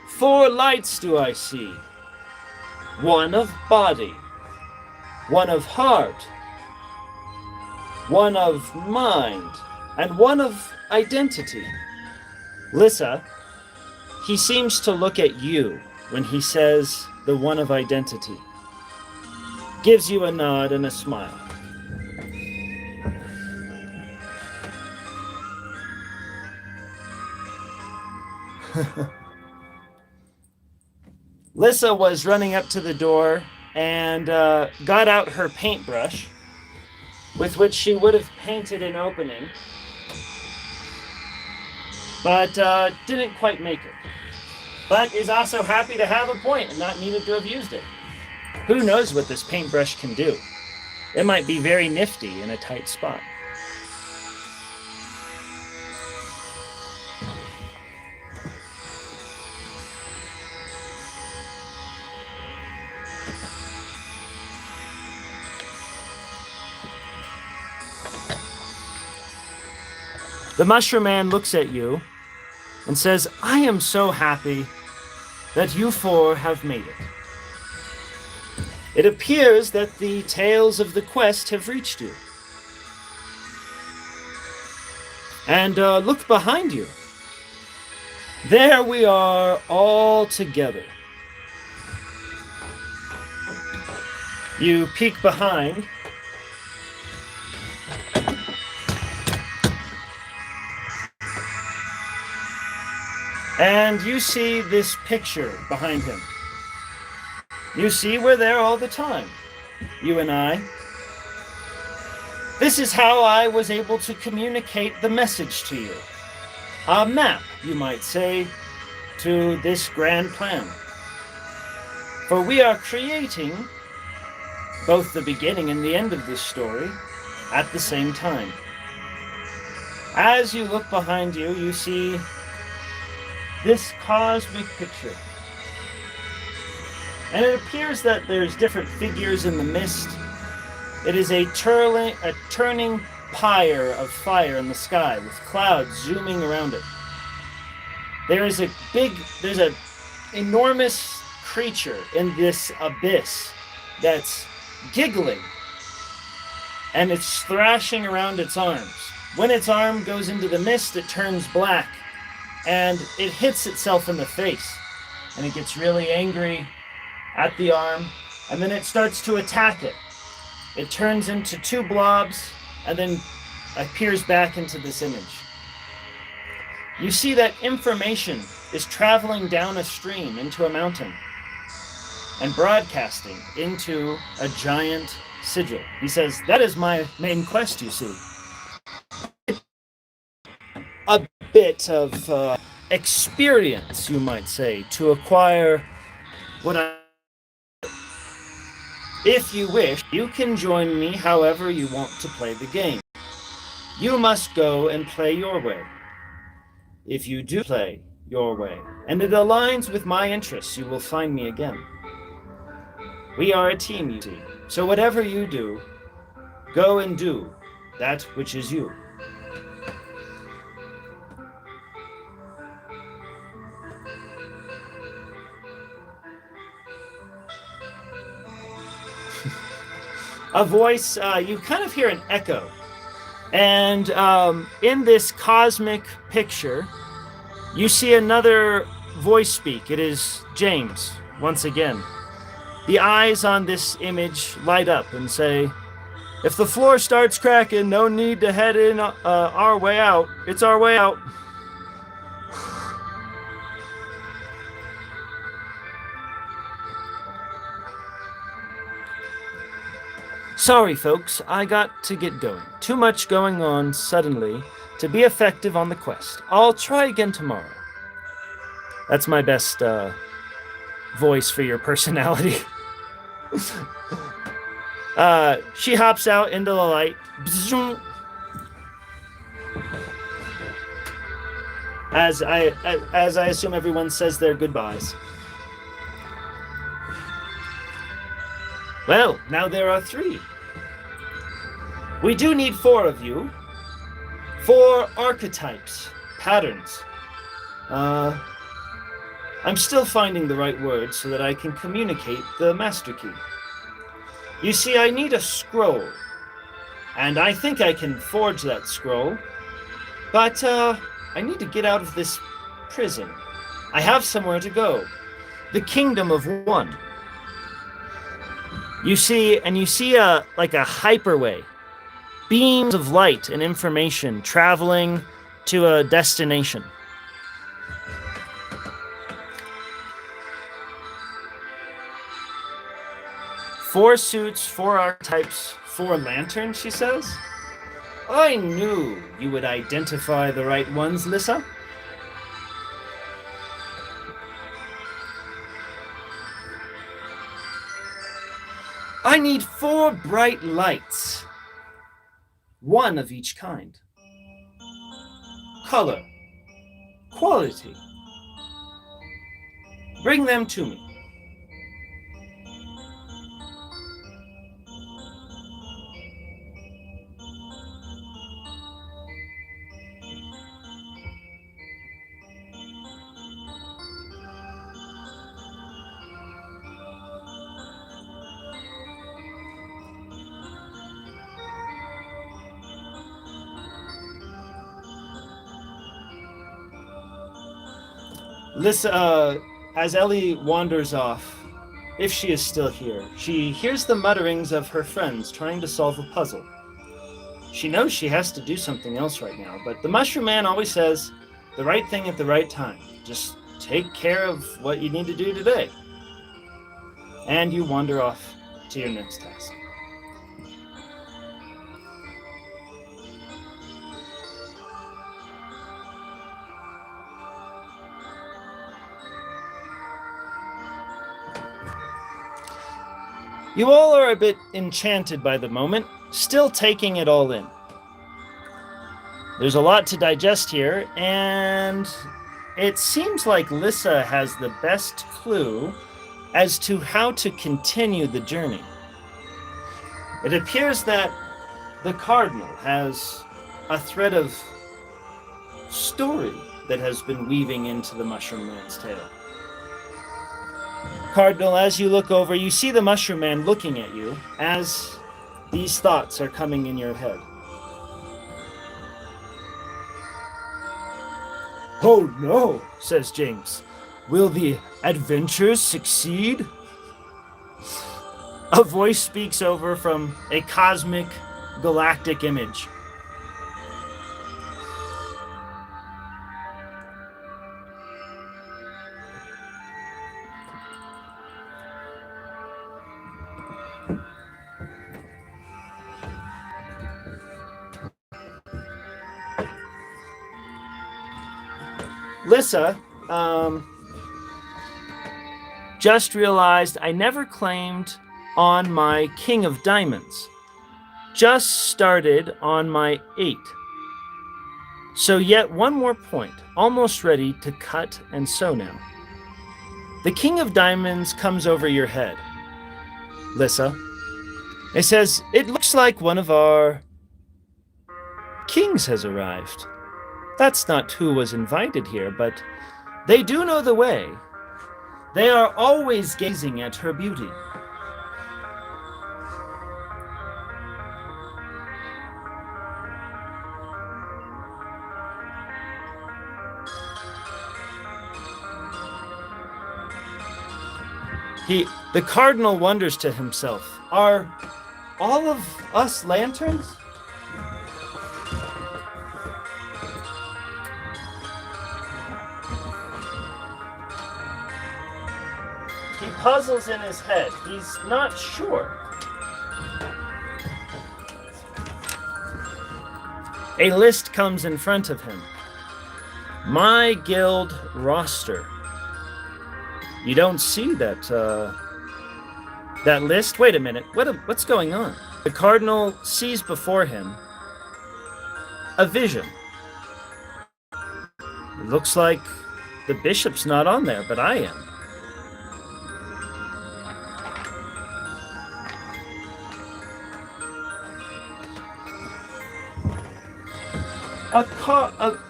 A: 4 lights do I see. 1 of body, 1 of heart, 1 of mind, and 1 of identity. Lissa, he seems to look at you when he says the 1 of identity. Gives you a nod and a smile. Lissa was running up to the door and got out her paintbrush, with which she would have painted an opening, but didn't quite make it. But is also happy to have a point and not needed to have used it. Who knows what this paintbrush can do? It might be very nifty in a tight spot. The Mushroom Man looks at you and says, I am so happy that you 4 have made it. It appears that the tales of the quest have reached you. And look behind you. There we are all together. You peek behind. And you see this picture behind him. You see we're there all the time, you and I. This is how I was able to communicate the message to you. A map, you might say, to this grand plan. For we are creating both the beginning and the end of this story at the same time. As you look behind you, you see this cosmic picture. And it appears that there's different figures in the mist. It is a turning pyre of fire in the sky with clouds zooming around it. There's an enormous creature in this abyss that's giggling, and it's thrashing around its arms. When its arm goes into the mist, it turns black, and it hits itself in the face, and it gets really angry at the arm, and then it starts to attack it. It turns into 2 blobs, and then appears back into this image. You see that information is traveling down a stream into a mountain and broadcasting into a giant sigil. He says, that is my main quest, you see. A bit of experience, you might say, to acquire what I... If you wish, you can join me however you want to play the game. You must go and play your way. If you do play your way, and it aligns with my interests, you will find me again. We are a team, you see. So whatever you do, go and do that which is you. A voice, you kind of hear an echo, And in this cosmic picture, you see another voice speak. It is James, once again. The eyes on this image light up and say, "If the floor starts cracking, no need to head in our way out. It's our way out." Sorry, folks, I got to get going. Too much going on suddenly to be effective on the quest. I'll try again tomorrow. That's my best voice for your personality. She hops out into the light. As I assume everyone says their goodbyes. Well, now there are 3. We do need 4 of you. 4 archetypes, patterns. I'm still finding the right words so that I can communicate the master key. You see, I need a scroll, and I think I can forge that scroll, but I need to get out of this prison. I have somewhere to go. The Kingdom of One. You see like a hyperway, beams of light and information traveling to a destination. Four suits, 4 archetypes, 4 lanterns, she says. I knew you would identify the right ones, Lissa. I need 4 bright lights, 1 of each kind. Color, quality. Bring them to me. Lissa, as Ellie wanders off, if she is still here, she hears the mutterings of her friends trying to solve a puzzle. She knows she has to do something else right now, but the Mushroom Man always says, the right thing at the right time. Just take care of what you need to do today. And you wander off to your next task. You all are a bit enchanted by the moment, still taking it all in. There's a lot to digest here, and it seems like Lissa has the best clue as to how to continue the journey. It appears that the Cardinal has a thread of story that has been weaving into the Mushroom Man's tale. Cardinal, as you look over, you see the Mushroom Man looking at you as these thoughts are coming in your head. Oh no, says James. Will the adventures succeed? A voice speaks over from a cosmic, galactic image. Lissa, just realized I never claimed on my King of Diamonds. Just started on my 8. So yet one more point, almost ready to cut and sew now. The King of Diamonds comes over your head, Lissa. It says, it looks like one of our kings has arrived. That's not who was invited here, but they do know the way. They are always gazing at her beauty. The cardinal wonders to himself, are all of us lanterns? He puzzles in his head. He's not sure. A list comes in front of him. My guild roster. You don't see that list? Wait a minute. What's going on? The cardinal sees before him a vision. It looks like the bishop's not on there, but I am.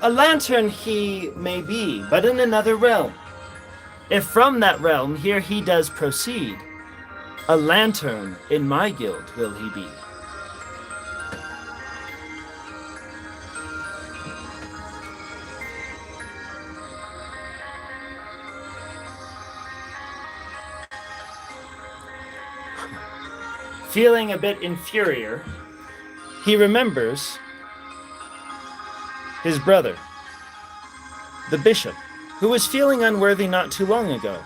A: A lantern he may be, but in another realm. If from that realm here he does proceed, a lantern in my guild will he be. Feeling a bit inferior, he remembers his brother, the bishop, who was feeling unworthy not too long ago.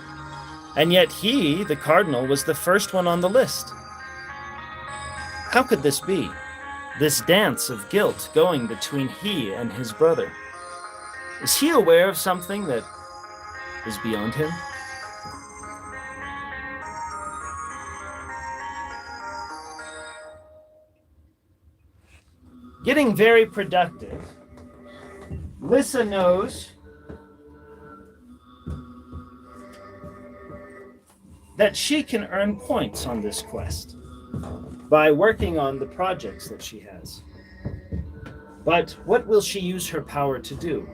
A: And yet he, the cardinal, was the first one on the list. How could this be? This dance of guilt going between he and his brother. Is he aware of something that is beyond him? Getting very productive, Lissa knows that she can earn points on this quest by working on the projects that she has. But what will she use her power to do?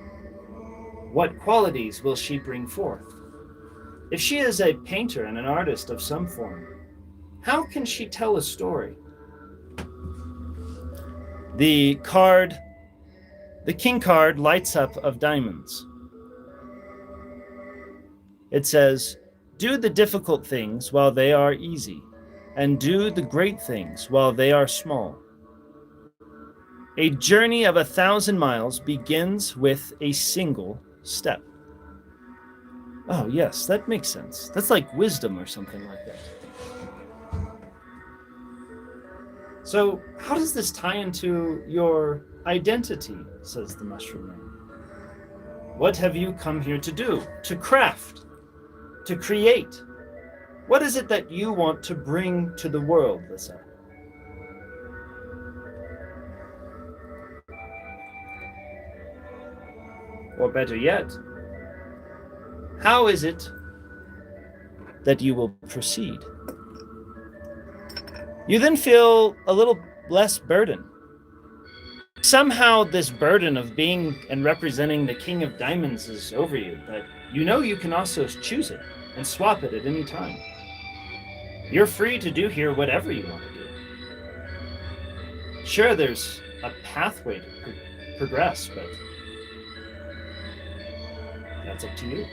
A: What qualities will she bring forth? If she is a painter and an artist of some form, how can she tell a story? The king card lights up of diamonds. It says, do the difficult things while they are easy, and do the great things while they are small. A journey of 1,000 miles begins with a single step. Oh, yes, that makes sense. That's like wisdom or something like that. So, how does this tie into your identity, says the Mushroom Man. What have you come here to do? To craft, to create. What is it that you want to bring to the world, Lissa? Or better yet, how is it that you will proceed? You then feel a little less burden. Somehow this burden of being and representing the King of Diamonds is over you, but you know you can also choose it and swap it at any time. You're free to do here whatever you want to do. Sure, there's a pathway to progress, but that's up to you.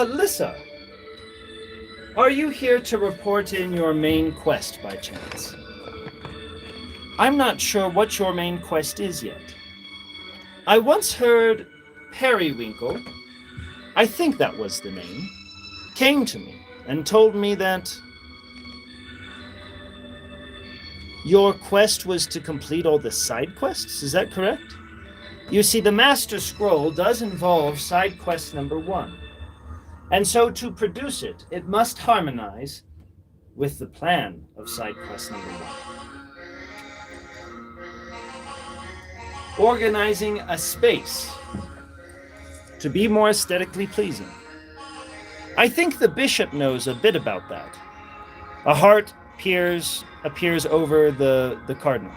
A: Lissa, are you here to report in your main quest by chance? I'm not sure what your main quest is yet. I once heard Periwinkle, I think that was the name, came to me and told me that your quest was to complete all the side quests. Is that correct? You see, the Master Scroll does involve side quest number 1. And so to produce it, it must harmonize with the plan of side quest number 1. Organizing a space to be more aesthetically pleasing. I think the bishop knows a bit about that. A heart appears over the cardinal.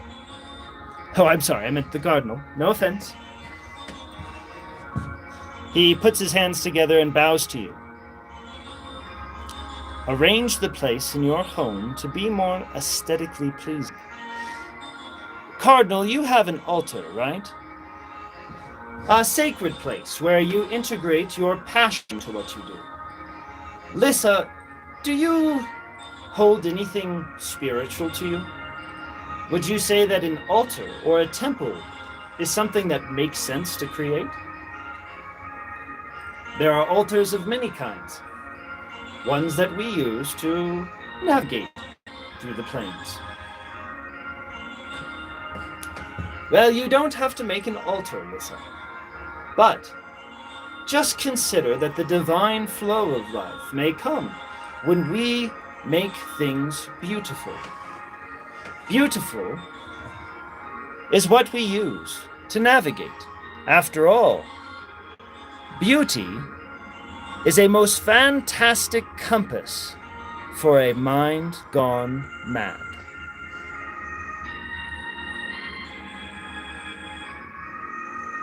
A: Oh, I'm sorry, I meant the cardinal. No offense. He puts his hands together and bows to you. Arrange the place in your home to be more aesthetically pleasing. Cardinal, you have an altar, right? A sacred place where you integrate your passion to what you do. Lissa, do you hold anything spiritual to you? Would you say that an altar or a temple is something that makes sense to create? There are altars of many kinds, ones that we use to navigate through the plains. Well, you don't have to make an altar, Lissa. But just consider that the divine flow of life may come when we make things beautiful. Beautiful is what we use to navigate. After all, beauty is a most fantastic compass for a mind gone mad.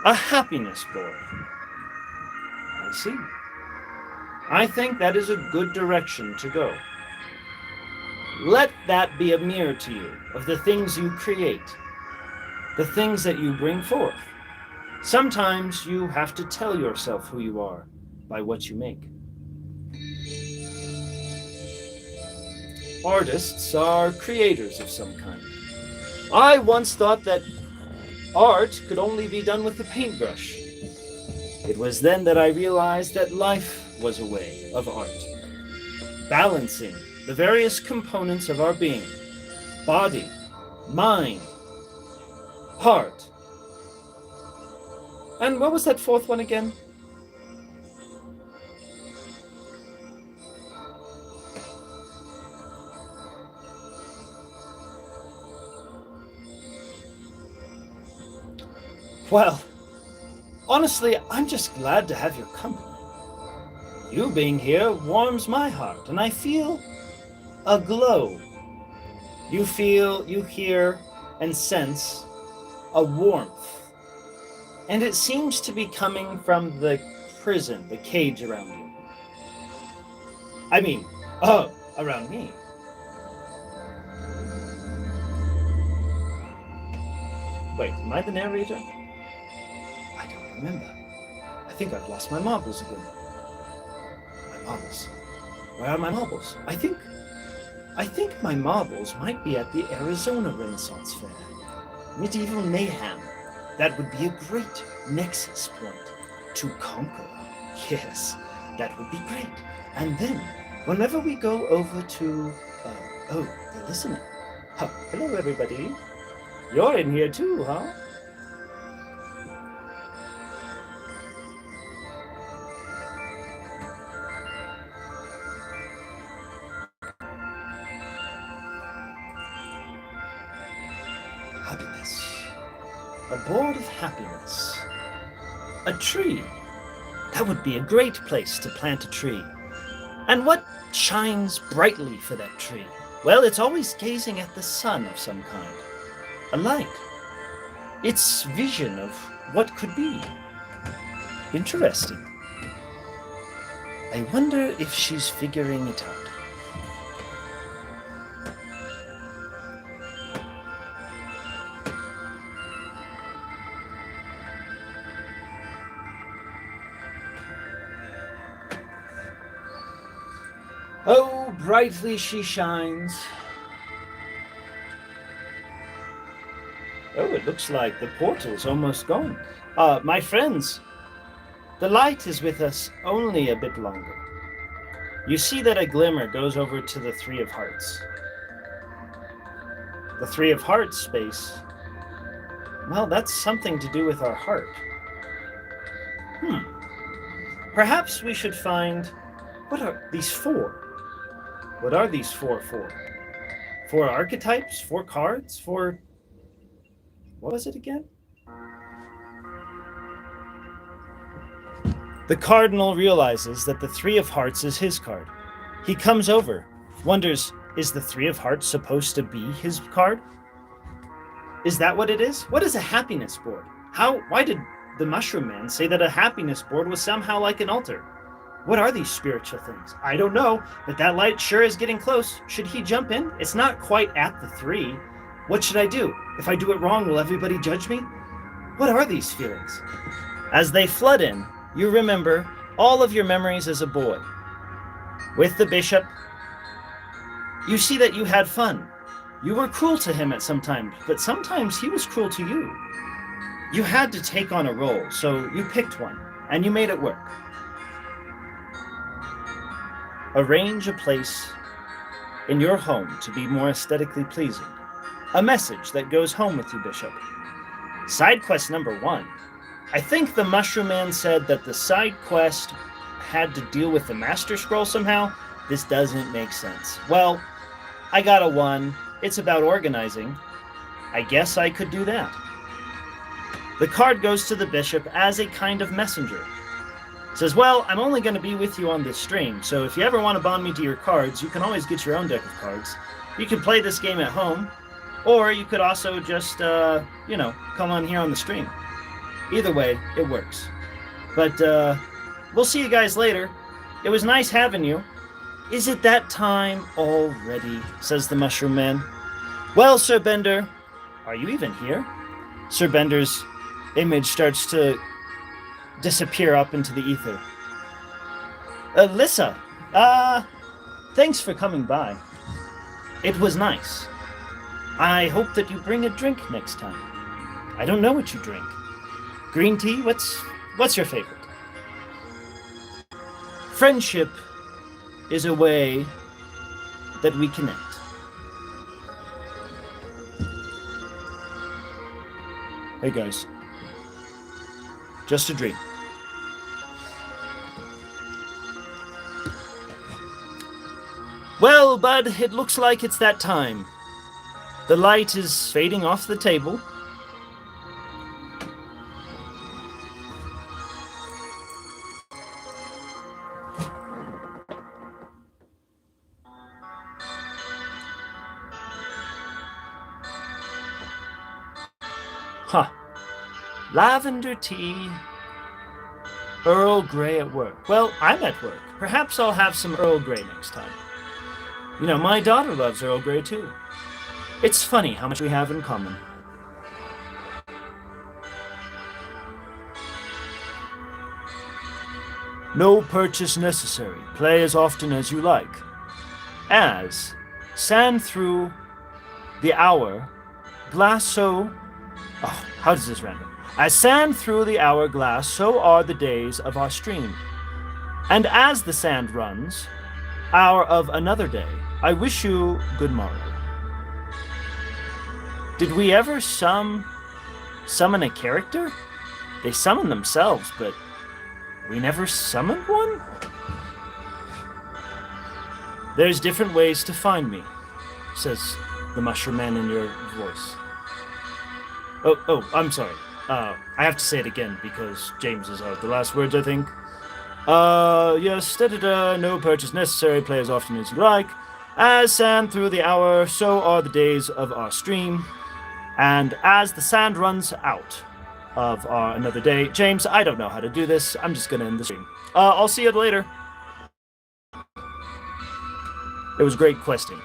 A: A happiness board. I see. I think that is a good direction to go. Let that be a mirror to you of the things you create, the things that you bring forth. Sometimes you have to tell yourself who you are by what you make. Artists are creators of some kind. I once thought that art could only be done with the paintbrush. It was then that I realized that life was a way of art, balancing the various components of our being: body, mind, heart. And what was that fourth one again? Well, honestly, I'm just glad to have your company. You being here warms my heart, and I feel a glow. You hear, and sense a warmth. And it seems to be coming from the prison, the cage around you. I mean, around me. Wait, am I the narrator? I don't remember. I think I've lost my marbles again. My marbles. Where are my marbles? I think my marbles might be at the Arizona Renaissance Fair. Medieval mayhem. That would be a great nexus point to conquer. Yes, that would be great. And then, whenever we go over to... they're listening. Hello, everybody. You're in here too, huh? Happiness. A board of happiness. A tree. That would be a great place to plant a tree. And what shines brightly for that tree? Well, it's always gazing at the sun of some kind. A light. Its vision of what could be. Interesting. I wonder if she's figuring it out. Oh, brightly she shines. Oh, it looks like the portal's almost gone. My friends, the light is with us only a bit longer. You see that a glimmer goes over to the Three of Hearts. The Three of Hearts space, well, that's something to do with our heart. Perhaps we should find, what are these four? What are these four for? 4 archetypes? 4 cards? 4... What was it again? The Cardinal realizes that the Three of Hearts is his card. He comes over, wonders, is the Three of Hearts supposed to be his card? Is that what it is? What is a happiness board? Why did the Mushroom Man say that a happiness board was somehow like an altar?
B: What are these spiritual things? I don't know, but that light sure is getting close. Should he jump in? It's not quite at the 3. What should I do? If I do it wrong, will everybody judge me? What are these feelings?
A: As they flood in, you remember all of your memories as a boy. With the bishop, you see that you had fun. You were cruel to him at some times, but sometimes he was cruel to you. You had to take on a role, so you picked one, and you made it work. Arrange a place in your home to be more aesthetically pleasing. A message that goes home with you, Bishop. Side quest number 1. I think the Mushroom Man said that the side quest had to deal with the Master Scroll somehow. This doesn't make sense. Well, I got a 1. It's about organizing. I guess I could do that. The card goes to the Bishop as a kind of messenger. Says, well, I'm only going to be with you on this stream, so if you ever want to bond me to your cards, you can always get your own deck of cards. You can play this game at home, or you could also just, come on here on the stream. Either way, it works. But we'll see you guys later. It was nice having you. Is it that time already? Says the Mushroom Man. Well, Sir Bender, are you even here? Sir Bender's image starts to disappear up into the ether. Lissa, thanks for coming by. It was nice. I hope that you bring a drink next time. I don't know what you drink. Green tea? What's your favorite? Friendship is a way that we connect. Hey guys. Just a dream. Well, bud, it looks like it's that time. The light is fading off the table. Huh. Lavender tea. Earl Grey at work. Well, I'm at work. Perhaps I'll have some Earl Grey next time. You know, my daughter loves Earl Grey too. It's funny how much we have in common. No purchase necessary. Play as often as you like. As sand through the hour, glass so... Oh, how does this random? As sand through the hourglass, so are the days of our stream. And as the sand runs, hour of another day, I wish you good morrow. Did we ever summon a character? They summon themselves, but we never summoned one? There's different ways to find me, says the Mushroom Man in your voice. Oh, I'm sorry. I have to say it again because James is the last words, I think. Yes, no purchase necessary, play as often as you like. As sand through the hour, so are the days of our stream. And as the sand runs out of our another day. James, I don't know how to do this. I'm just gonna end the stream. I'll see you later. It was great questing.